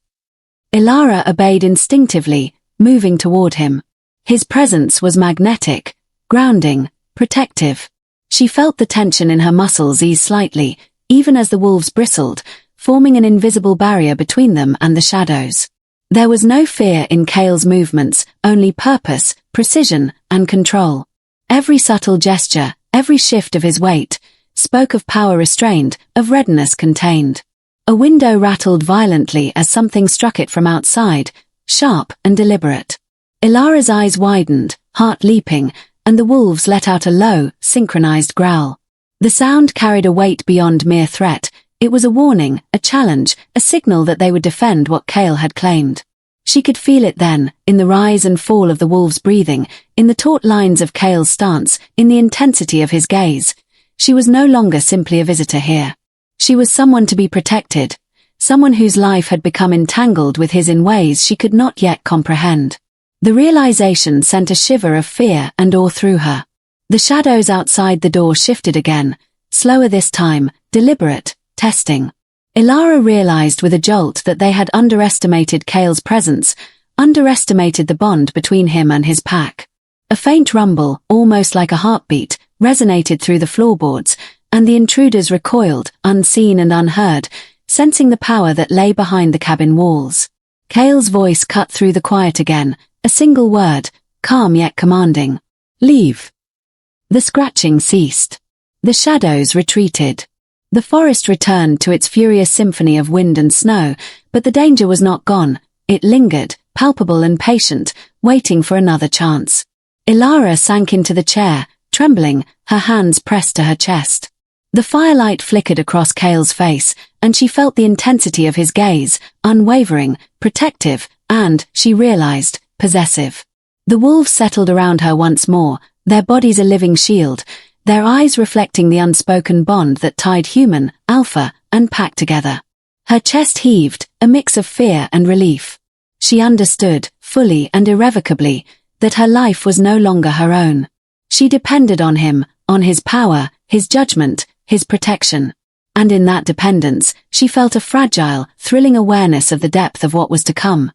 [SPEAKER 1] Ilara obeyed instinctively, moving toward him. His presence was magnetic, grounding, protective. She felt the tension in her muscles ease slightly, even as the wolves bristled, forming an invisible barrier between them and the shadows. There was no fear in Kale's movements, only purpose, precision, and control. Every subtle gesture, every shift of his weight, spoke of power restrained, of readiness contained. A window rattled violently as something struck it from outside, sharp and deliberate. Ilara's eyes widened, heart leaping, and the wolves let out a low, synchronized growl. The sound carried a weight beyond mere threat. It was a warning, a challenge, a signal that they would defend what Kale had claimed. She could feel it then, in the rise and fall of the wolves' breathing, in the taut lines of Kale's stance, in the intensity of his gaze. She was no longer simply a visitor here. She was someone to be protected, someone whose life had become entangled with his in ways she could not yet comprehend. The realization sent a shiver of fear and awe through her. The shadows outside the door shifted again, slower this time, deliberate, testing. Ilara realized with a jolt that they had underestimated Kale's presence, underestimated the bond between him and his pack. A faint rumble, almost like a heartbeat, resonated through the floorboards, and the intruders recoiled, unseen and unheard, sensing the power that lay behind the cabin walls. Kale's voice cut through the quiet again, a single word, calm yet commanding. "Leave." The scratching ceased. The shadows retreated. The forest returned to its furious symphony of wind and snow, but the danger was not gone. It lingered, palpable and patient, waiting for another chance. Ilara sank into the chair, trembling, her hands pressed to her chest. The firelight flickered across Kale's face, and she felt the intensity of his gaze, unwavering, protective, and, she realized, possessive. The wolves settled around her once more, their bodies a living shield, their eyes reflecting the unspoken bond that tied human, alpha, and pack together. Her chest heaved, a mix of fear and relief. She understood, fully and irrevocably, that her life was no longer her own. She depended on him, on his power, his judgment, his protection. And in that dependence, she felt a fragile, thrilling awareness of the depth of what was to come.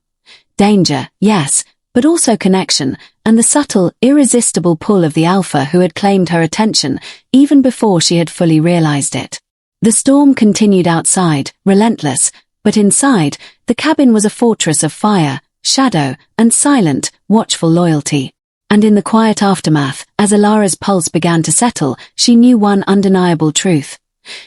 [SPEAKER 1] Danger, yes, but also connection, and the subtle, irresistible pull of the alpha who had claimed her attention, even before she had fully realized it. The storm continued outside, relentless, but inside, the cabin was a fortress of fire, shadow, and silent, watchful loyalty. And in the quiet aftermath, as Ilara's pulse began to settle, she knew one undeniable truth.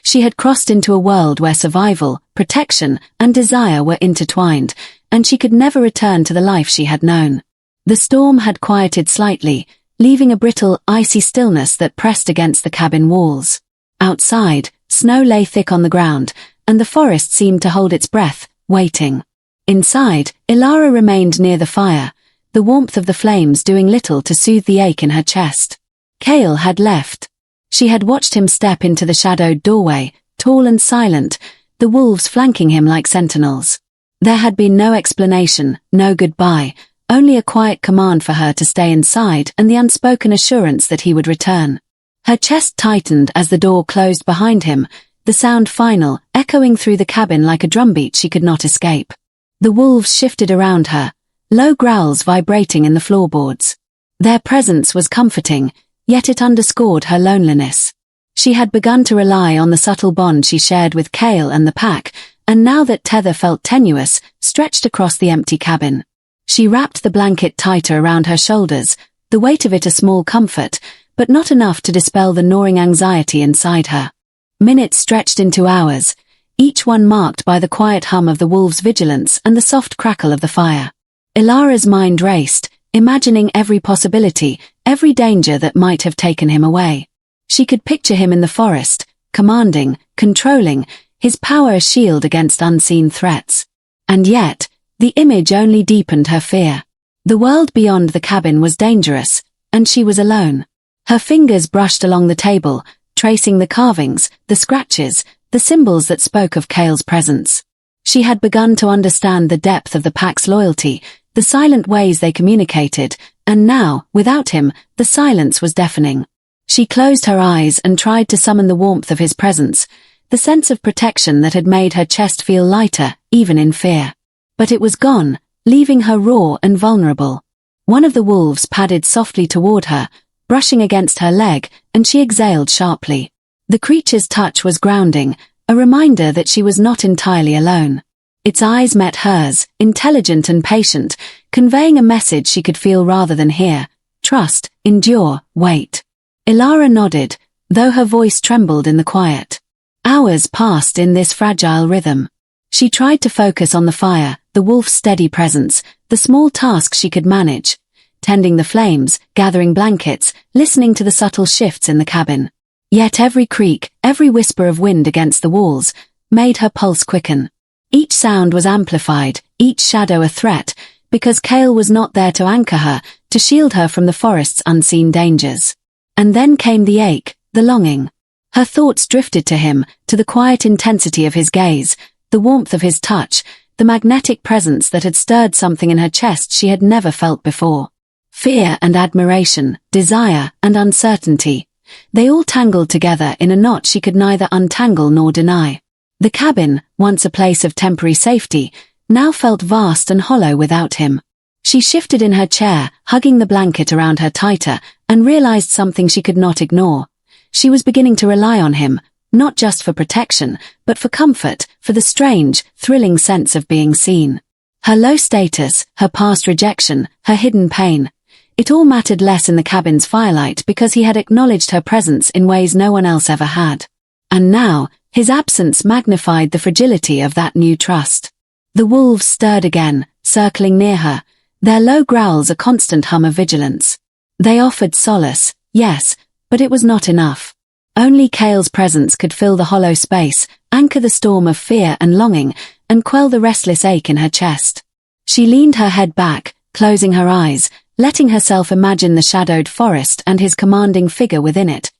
[SPEAKER 1] She had crossed into a world where survival, protection, and desire were intertwined, and she could never return to the life she had known. The storm had quieted slightly, leaving a brittle, icy stillness that pressed against the cabin walls. Outside, snow lay thick on the ground, and the forest seemed to hold its breath, waiting. Inside, Ilara remained near the fire, the warmth of the flames doing little to soothe the ache in her chest. Kale had left. She had watched him step into the shadowed doorway, tall and silent, the wolves flanking him like sentinels. There had been no explanation, no goodbye, only a quiet command for her to stay inside and the unspoken assurance that he would return. Her chest tightened as the door closed behind him, the sound final, echoing through the cabin like a drumbeat she could not escape. The wolves shifted around her, low growls vibrating in the floorboards. Their presence was comforting, yet it underscored her loneliness. She had begun to rely on the subtle bond she shared with Kale and the pack, and now that tether felt tenuous, stretched across the empty cabin. She wrapped the blanket tighter around her shoulders, the weight of it a small comfort, but not enough to dispel the gnawing anxiety inside her. Minutes stretched into hours, each one marked by the quiet hum of the wolves' vigilance and the soft crackle of the fire. Ilara's mind raced, imagining every possibility, every danger that might have taken him away. She could picture him in the forest, commanding, controlling, his power a shield against unseen threats. And yet, the image only deepened her fear. The world beyond the cabin was dangerous, and she was alone. Her fingers brushed along the table, tracing the carvings, the scratches, the symbols that spoke of Kale's presence. She had begun to understand the depth of the pack's loyalty, the silent ways they communicated, and now, without him, the silence was deafening. She closed her eyes and tried to summon the warmth of his presence, the sense of protection that had made her chest feel lighter, even in fear. But it was gone, leaving her raw and vulnerable. One of the wolves padded softly toward her, brushing against her leg, and she exhaled sharply. The creature's touch was grounding, a reminder that she was not entirely alone. Its eyes met hers, intelligent and patient, conveying a message she could feel rather than hear. Trust, endure, wait. Ilara nodded, though her voice trembled in the quiet. Hours passed in this fragile rhythm. She tried to focus on the fire, the wolf's steady presence, the small tasks she could manage, tending the flames, gathering blankets, listening to the subtle shifts in the cabin. Yet every creak, every whisper of wind against the walls, made her pulse quicken. Each sound was amplified, each shadow a threat, because Kale was not there to anchor her, to shield her from the forest's unseen dangers. And then came the ache, the longing. Her thoughts drifted to him, to the quiet intensity of his gaze, the warmth of his touch, the magnetic presence that had stirred something in her chest she had never felt before. Fear and admiration, desire and uncertainty. They all tangled together in a knot she could neither untangle nor deny. The cabin, once a place of temporary safety, now felt vast and hollow without him. She shifted in her chair, hugging the blanket around her tighter, and realized something she could not ignore. She was beginning to rely on him, not just for protection, but for comfort, for the strange, thrilling sense of being seen. Her low status, her past rejection, her hidden pain. It all mattered less in the cabin's firelight because he had acknowledged her presence in ways no one else ever had. And now, his absence magnified the fragility of that new trust. The wolves stirred again, circling near her, their low growls a constant hum of vigilance. They offered solace, yes, but it was not enough. Only Kale's presence could fill the hollow space, anchor the storm of fear and longing, and quell the restless ache in her chest. She leaned her head back, closing her eyes, letting herself imagine the shadowed forest and his commanding figure within it,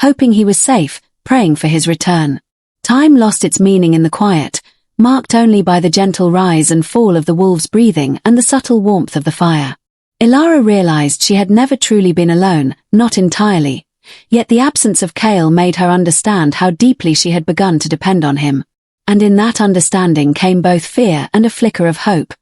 [SPEAKER 1] hoping he was safe, praying for his return. Time lost its meaning in the quiet, marked only by the gentle rise and fall of the wolves' breathing and the subtle warmth of the fire. Ilara realized she had never truly been alone, not entirely. Yet the absence of Kale made her understand how deeply she had begun to depend on him. And in that understanding came both fear and a flicker of hope.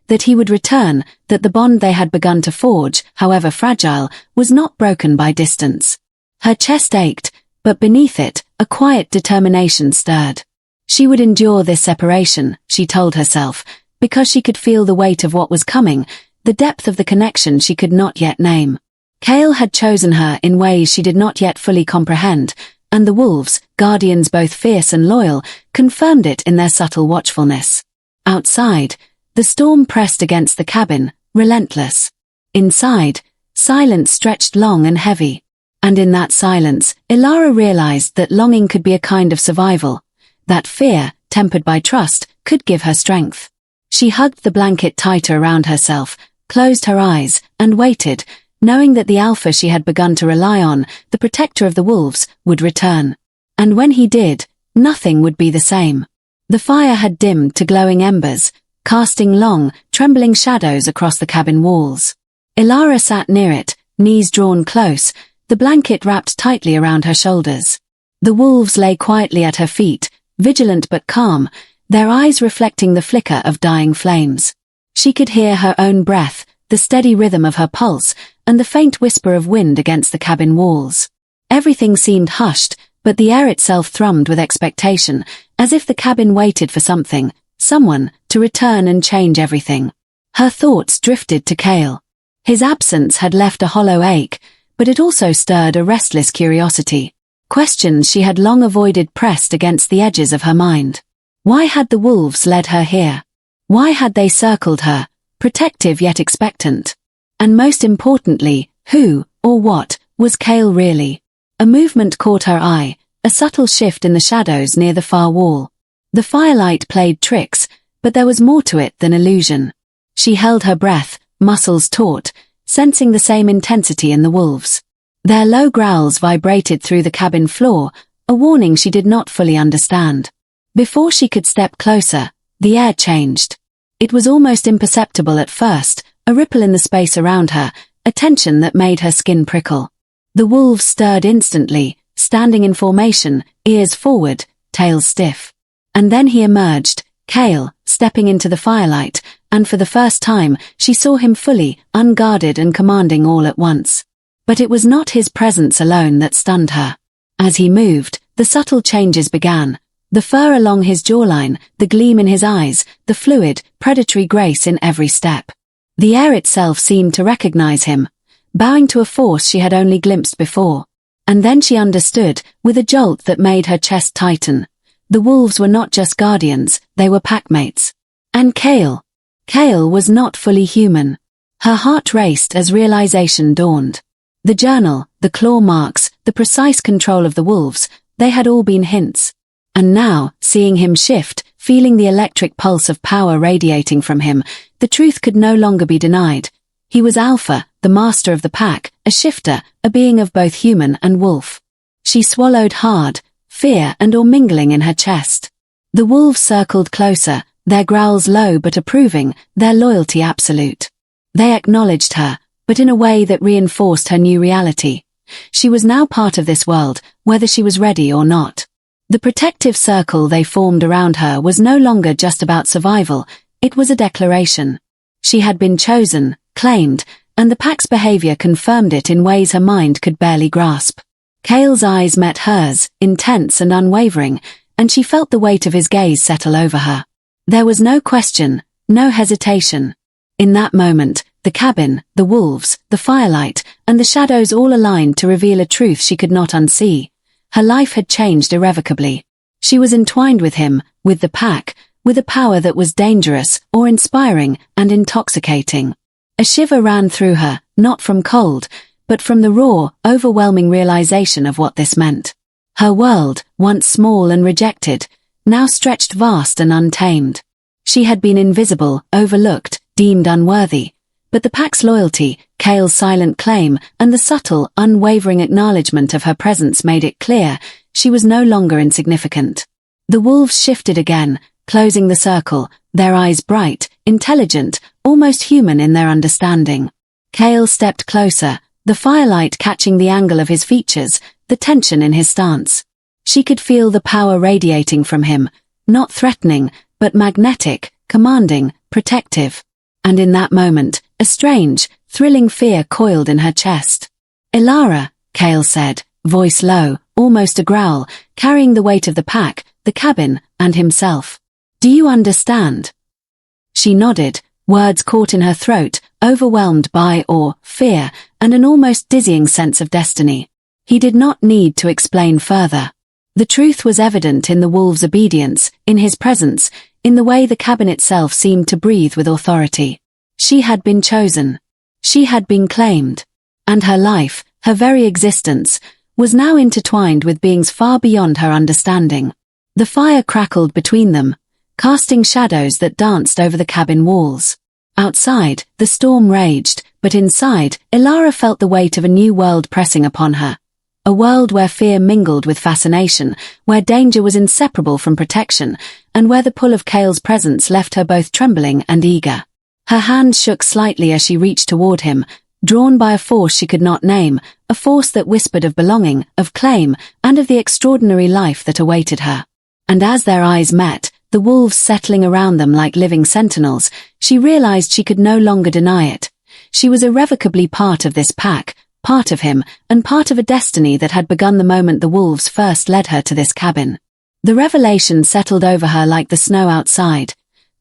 [SPEAKER 1] That he would return, that the bond they had begun to forge, however fragile, was not broken by distance. Her chest ached, but beneath it, a quiet determination stirred. She would endure this separation, she told herself, because she could feel the weight of what was coming, the depth of the connection she could not yet name. Kale had chosen her in ways she did not yet fully comprehend, and the wolves, guardians both fierce and loyal, confirmed it in their subtle watchfulness. Outside, The storm pressed against the cabin, relentless. Inside, silence stretched long and heavy. And in that silence, Ilara realized that longing could be a kind of survival, that fear, tempered by trust, could give her strength. She hugged the blanket tighter around herself, closed her eyes, and waited, knowing that the alpha she had begun to rely on, the protector of the wolves, would return. And when he did, nothing would be the same. The fire had dimmed to glowing embers, casting long, trembling shadows across the cabin walls. Ilara sat near it, knees drawn close, the blanket wrapped tightly around her shoulders. The wolves lay quietly at her feet, vigilant but calm, their eyes reflecting the flicker of dying flames. She could hear her own breath, the steady rhythm of her pulse, and the faint whisper of wind against the cabin walls. Everything seemed hushed, but the air itself thrummed with expectation, as if the cabin waited for something, someone, to return and change everything. Her thoughts drifted to Kale. His absence had left a hollow ache, but it also stirred a restless curiosity. Questions she had long avoided pressed against the edges of her mind. Why had the wolves led her here? Why had they circled her, protective yet expectant? And most importantly, who, or what, was Kale really? A movement caught her eye, a subtle shift in the shadows near the far wall. The firelight played tricks, but there was more to it than illusion. She held her breath, muscles taut, sensing the same intensity in the wolves. Their low growls vibrated through the cabin floor, a warning she did not fully understand. Before she could step closer, the air changed. It was almost imperceptible at first, a ripple in the space around her, a tension that made her skin prickle. The wolves stirred instantly, standing in formation, ears forward, tails stiff. And then he emerged, Kale, stepping into the firelight, and for the first time, she saw him fully, unguarded and commanding all at once. But it was not his presence alone that stunned her. As he moved, the subtle changes began. The fur along his jawline, the gleam in his eyes, the fluid, predatory grace in every step. The air itself seemed to recognize him, bowing to a force she had only glimpsed before. And then she understood, with a jolt that made her chest tighten. The wolves were not just guardians, they were packmates. And Kale was not fully human. Her heart raced as realization dawned. The journal, the claw marks, the precise control of the wolves, they had all been hints. And now, seeing him shift, feeling the electric pulse of power radiating from him, the truth could no longer be denied. He was Alpha, the master of the pack, a shifter, a being of both human and wolf. She swallowed hard, fear and awe mingling in her chest. The wolves circled closer, their growls low but approving, their loyalty absolute. They acknowledged her, but in a way that reinforced her new reality. She was now part of this world, whether she was ready or not. The protective circle they formed around her was no longer just about survival, it was a declaration. She had been chosen, claimed, and the pack's behavior confirmed it in ways her mind could barely grasp. Kale's eyes met hers, intense and unwavering, and she felt the weight of his gaze settle over her. There was no question, no hesitation. In that moment, the cabin, the wolves, the firelight, and the shadows all aligned to reveal a truth she could not unsee. Her life had changed irrevocably. She was entwined with him, with the pack, with a power that was dangerous, awe-inspiring, and intoxicating. A shiver ran through her, not from cold, but from the raw, overwhelming realization of what this meant. Her world, once small and rejected, now stretched vast and untamed. She had been invisible, overlooked, deemed unworthy. But the pack's loyalty, Kale's silent claim, and the subtle, unwavering acknowledgement of her presence made it clear she was no longer insignificant. The wolves shifted again, closing the circle, their eyes bright, intelligent, almost human in their understanding. Kale stepped closer, the firelight catching the angle of his features, the tension in his stance. She could feel the power radiating from him, not threatening, but magnetic, commanding, protective. And in that moment, a strange, thrilling fear coiled in her chest. "Ilara," Kale said, voice low, almost a growl, carrying the weight of the pack, the cabin, and himself. "Do you understand?" She nodded, words caught in her throat, overwhelmed by awe, fear, and an almost dizzying sense of destiny. He did not need to explain further. The truth was evident in the wolves' obedience, in his presence, in the way the cabin itself seemed to breathe with authority. She had been chosen. She had been claimed. And her life, her very existence, was now intertwined with beings far beyond her understanding. The fire crackled between them, casting shadows that danced over the cabin walls. Outside, the storm raged, but inside, Ilara felt the weight of a new world pressing upon her. A world where fear mingled with fascination, where danger was inseparable from protection, and where the pull of Cale's presence left her both trembling and eager. Her hand shook slightly as she reached toward him, drawn by a force she could not name, a force that whispered of belonging, of claim, and of the extraordinary life that awaited her. And as their eyes met, the wolves settling around them like living sentinels, she realized she could no longer deny it. She was irrevocably part of this pack, part of him, and part of a destiny that had begun the moment the wolves first led her to this cabin. The revelation settled over her like the snow outside.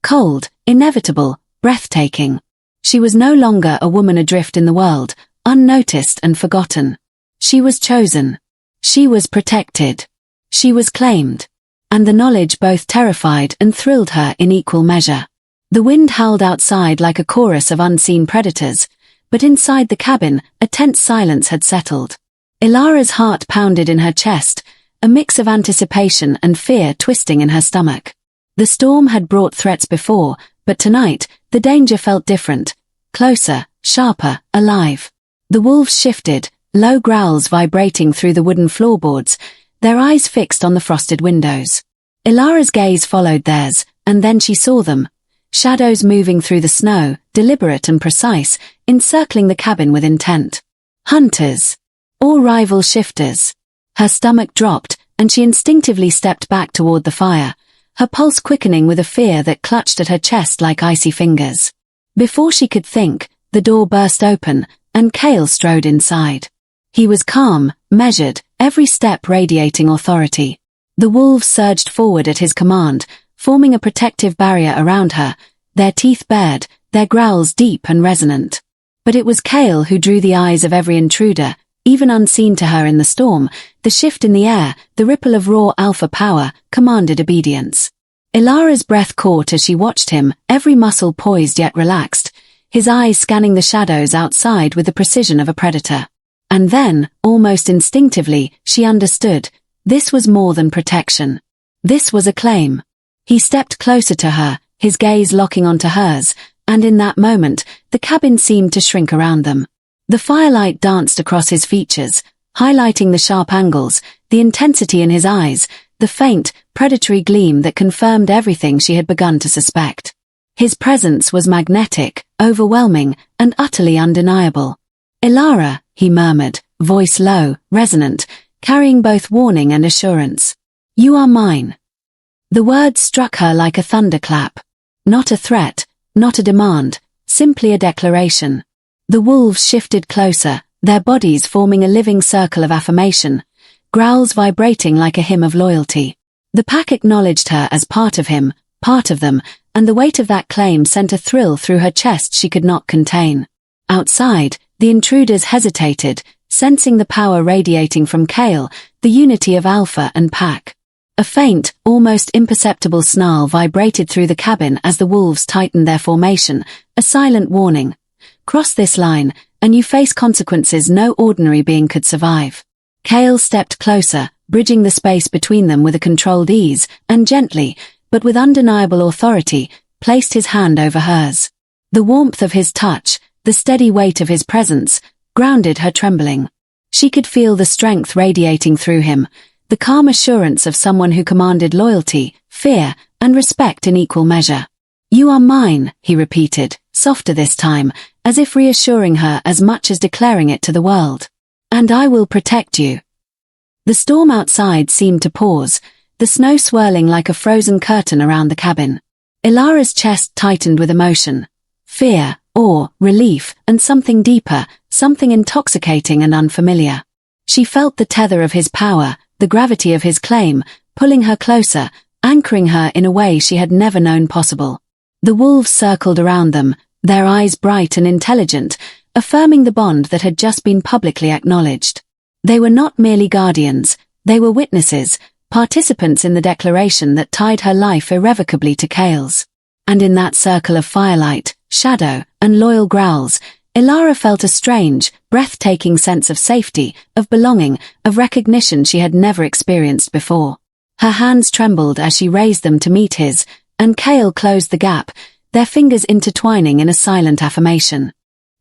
[SPEAKER 1] Cold, inevitable, breathtaking. She was no longer a woman adrift in the world, unnoticed and forgotten. She was chosen. She was protected. She was claimed. And the knowledge both terrified and thrilled her in equal measure. The wind howled outside like a chorus of unseen predators, but inside the cabin, a tense silence had settled. Ilara's heart pounded in her chest, a mix of anticipation and fear twisting in her stomach. The storm had brought threats before, but tonight, the danger felt different, closer, sharper, alive. The wolves shifted, low growls vibrating through the wooden floorboards, their eyes fixed on the frosted windows. Ilara's gaze followed theirs, and then she saw them. Shadows moving through the snow, deliberate and precise, encircling the cabin with intent. Hunters. Or rival shifters. Her stomach dropped, and she instinctively stepped back toward the fire, her pulse quickening with a fear that clutched at her chest like icy fingers. Before she could think, the door burst open, and Cale strode inside. He was calm, measured, every step radiating authority. The wolves surged forward at his command, forming a protective barrier around her, their teeth bared, their growls deep and resonant. But it was Cale who drew the eyes of every intruder, even unseen to her in the storm. The shift in the air, the ripple of raw alpha power, commanded obedience. Ilara's breath caught as she watched him, every muscle poised yet relaxed, his eyes scanning the shadows outside with the precision of a predator. And then, almost instinctively, she understood. This was more than protection. This was a claim. He stepped closer to her, his gaze locking onto hers, and in that moment, the cabin seemed to shrink around them. The firelight danced across his features, highlighting the sharp angles, the intensity in his eyes, the faint, predatory gleam that confirmed everything she had begun to suspect. His presence was magnetic, overwhelming, and utterly undeniable. "Ilara," he murmured, voice low, resonant, carrying both warning and assurance. "You are mine." The words struck her like a thunderclap. Not a threat, not a demand, simply a declaration. The wolves shifted closer, their bodies forming a living circle of affirmation, growls vibrating like a hymn of loyalty. The pack acknowledged her as part of him, part of them, and the weight of that claim sent a thrill through her chest she could not contain. Outside, the intruders hesitated, sensing the power radiating from Cale, the unity of alpha and pack. A faint, almost imperceptible snarl vibrated through the cabin as the wolves tightened their formation, a silent warning. Cross this line, and you face consequences no ordinary being could survive. Cale stepped closer, bridging the space between them with a controlled ease, and gently, but with undeniable authority, placed his hand over hers. The warmth of his touch, the steady weight of his presence, grounded her trembling. She could feel the strength radiating through him, the calm assurance of someone who commanded loyalty, fear, and respect in equal measure. "You are mine," he repeated, softer this time, as if reassuring her as much as declaring it to the world. "And I will protect you." The storm outside seemed to pause, the snow swirling like a frozen curtain around the cabin. Ilara's chest tightened with emotion. Fear, awe, relief, and something deeper, something intoxicating and unfamiliar. She felt the tether of his power, the gravity of his claim, pulling her closer, anchoring her in a way she had never known possible. The wolves circled around them, their eyes bright and intelligent, affirming the bond that had just been publicly acknowledged. They were not merely guardians, they were witnesses, participants in the declaration that tied her life irrevocably to Kale's. And in that circle of firelight, shadow, and loyal growls, Ilara felt a strange, breathtaking sense of safety, of belonging, of recognition she had never experienced before. Her hands trembled as she raised them to meet his, and Kale closed the gap, their fingers intertwining in a silent affirmation.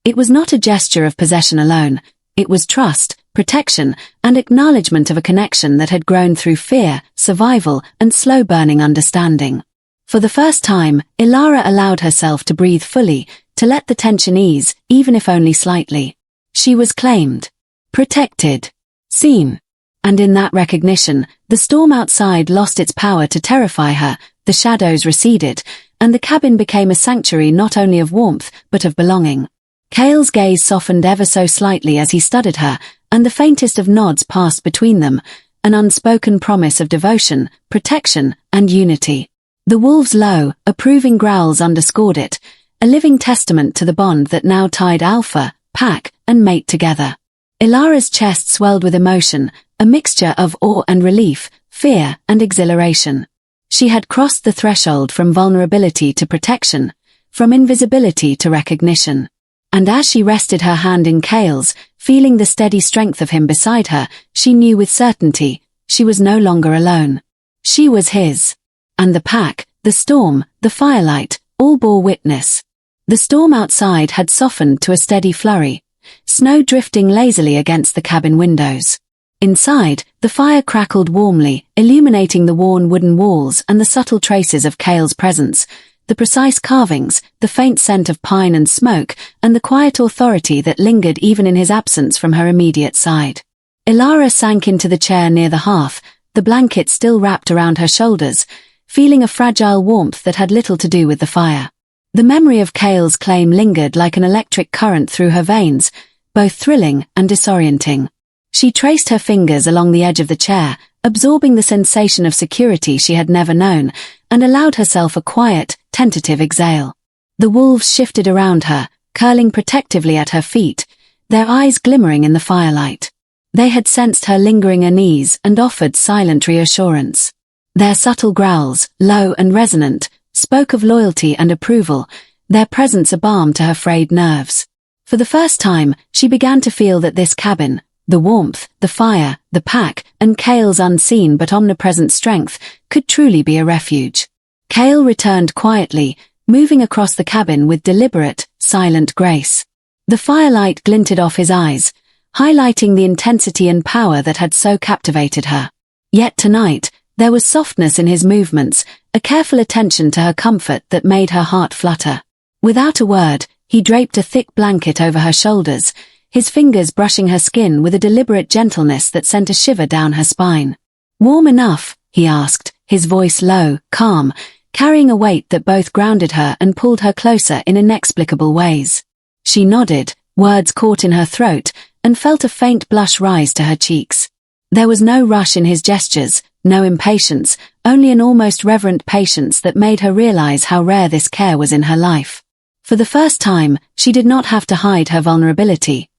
[SPEAKER 1] It was not a gesture of possession alone, it was trust, protection, and acknowledgement of a connection that had grown through fear, survival, and slow-burning understanding. For the first time, Ilara allowed herself to breathe fully, to let the tension ease, even if only slightly. She was claimed, protected, seen. And in that recognition, the storm outside lost its power to terrify her, the shadows receded, and the cabin became a sanctuary not only of warmth, but of belonging. Kale's gaze softened ever so slightly as he studied her, and the faintest of nods passed between them, an unspoken promise of devotion, protection, and unity. The wolf's low, approving growls underscored it, a living testament to the bond that now tied alpha, pack, and mate together. Ilara's chest swelled with emotion, a mixture of awe and relief, fear and exhilaration. She had crossed the threshold from vulnerability to protection, from invisibility to recognition. And as she rested her hand in Kale's, feeling the steady strength of him beside her, she knew with certainty, she was no longer alone. She was his. And the pack, the storm, the firelight, all bore witness. The storm outside had softened to a steady flurry, snow drifting lazily against the cabin windows. Inside, the fire crackled warmly, illuminating the worn wooden walls and the subtle traces of Kale's presence, the precise carvings, the faint scent of pine and smoke, and the quiet authority that lingered even in his absence from her immediate side. Ilara sank into the chair near the hearth, the blanket still wrapped around her shoulders, feeling a fragile warmth that had little to do with the fire. The memory of Kale's claim lingered like an electric current through her veins, both thrilling and disorienting. She traced her fingers along the edge of the chair, absorbing the sensation of security she had never known, and allowed herself a quiet, tentative exhale. The wolves shifted around her, curling protectively at her feet, their eyes glimmering in the firelight. They had sensed her lingering unease and offered silent reassurance. Their subtle growls, low and resonant, spoke of loyalty and approval, their presence a balm to her frayed nerves. For the first time, she began to feel that this cabin, the warmth, the fire, the pack, and Kale's unseen but omnipresent strength, could truly be a refuge. Kale returned quietly, moving across the cabin with deliberate, silent grace. The firelight glinted off his eyes, highlighting the intensity and power that had so captivated her. Yet tonight, there was softness in his movements, a careful attention to her comfort that made her heart flutter. Without a word, he draped a thick blanket over her shoulders, his fingers brushing her skin with a deliberate gentleness that sent a shiver down her spine. "Warm enough?" he asked, his voice low, calm, carrying a weight that both grounded her and pulled her closer in inexplicable ways. She nodded, words caught in her throat, and felt a faint blush rise to her cheeks. There was no rush in his gestures, no impatience, only an almost reverent patience that made her realize how rare this care was in her life. For the first time, she did not have to hide her vulnerability.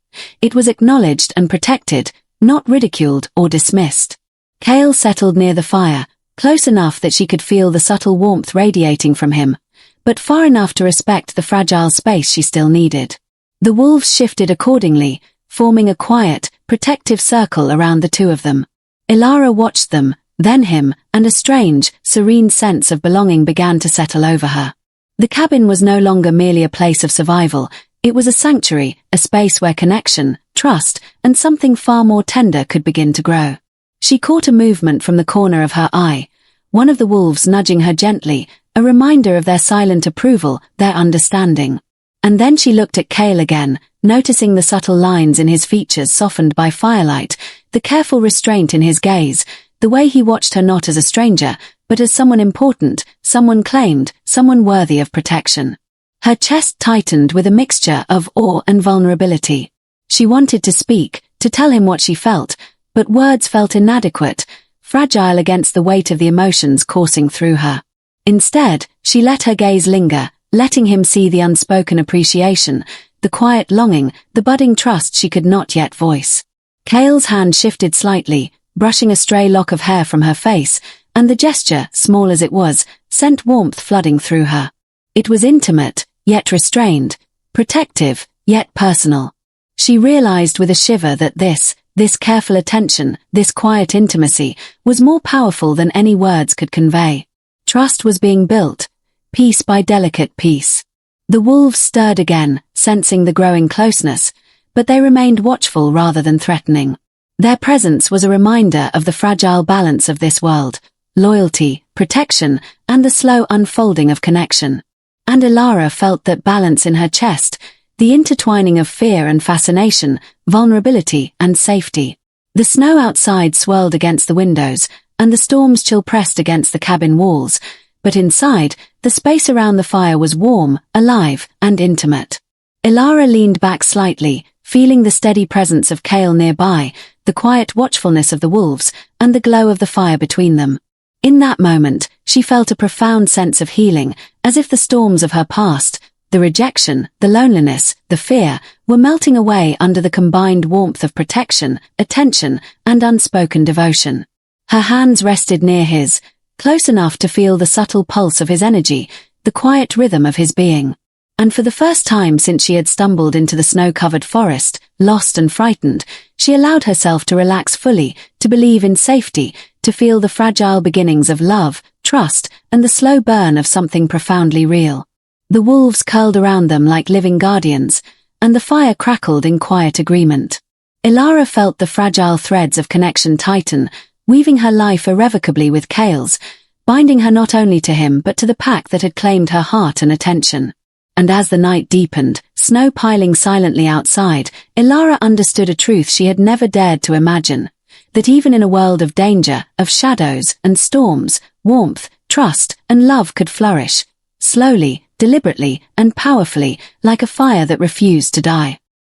[SPEAKER 1] It was acknowledged and protected, not ridiculed or dismissed. Kale settled near the fire, close enough that she could feel the subtle warmth radiating from him, but far enough to respect the fragile space she still needed. The wolves shifted accordingly, forming a quiet, protective circle around the two of them. Ilara watched them, then him, and a strange, serene sense of belonging began to settle over her. The cabin was no longer merely a place of survival, it was a sanctuary, a space where connection, trust, and something far more tender could begin to grow. She caught a movement from the corner of her eye, one of the wolves nudging her gently, a reminder of their silent approval, their understanding. And then she looked at Kale again, noticing the subtle lines in his features softened by firelight, the careful restraint in his gaze, the way he watched her not as a stranger, but as someone important, someone claimed, someone worthy of protection. Her chest tightened with a mixture of awe and vulnerability. She wanted to speak, to tell him what she felt, but words felt inadequate, fragile against the weight of the emotions coursing through her. Instead, she let her gaze linger, letting him see the unspoken appreciation, the quiet longing, the budding trust she could not yet voice. Kale's hand shifted slightly, brushing a stray lock of hair from her face, and the gesture, small as it was, sent warmth flooding through her. It was intimate, yet restrained, protective, yet personal. She realized with a shiver that this careful attention, this quiet intimacy, was more powerful than any words could convey. Trust was being built, piece by delicate piece. The wolves stirred again, sensing the growing closeness, but they remained watchful rather than threatening. Their presence was a reminder of the fragile balance of this world, loyalty, protection, and the slow unfolding of connection. And Ilara felt that balance in her chest, the intertwining of fear and fascination, vulnerability and safety. The snow outside swirled against the windows, and the storm's chill pressed against the cabin walls, but inside, the space around the fire was warm, alive, and intimate. Ilara leaned back slightly, feeling the steady presence of Kale nearby, the quiet watchfulness of the wolves, and the glow of the fire between them. In that moment, she felt a profound sense of healing, as if the storms of her past, the rejection, the loneliness, the fear, were melting away under the combined warmth of protection, attention, and unspoken devotion. Her hands rested near his, close enough to feel the subtle pulse of his energy, the quiet rhythm of his being. And for the first time since she had stumbled into the snow-covered forest, lost and frightened, she allowed herself to relax fully, to believe in safety, to feel the fragile beginnings of love, trust, and the slow burn of something profoundly real. The wolves curled around them like living guardians, and the fire crackled in quiet agreement. Ilara felt the fragile threads of connection tighten, weaving her life irrevocably with Kale's, binding her not only to him but to the pack that had claimed her heart and attention. And as the night deepened, snow piling silently outside, Ilara understood a truth she had never dared to imagine, that even in a world of danger, of shadows and storms, warmth, trust, and love could flourish, slowly, deliberately, and powerfully, like a fire that refused to die.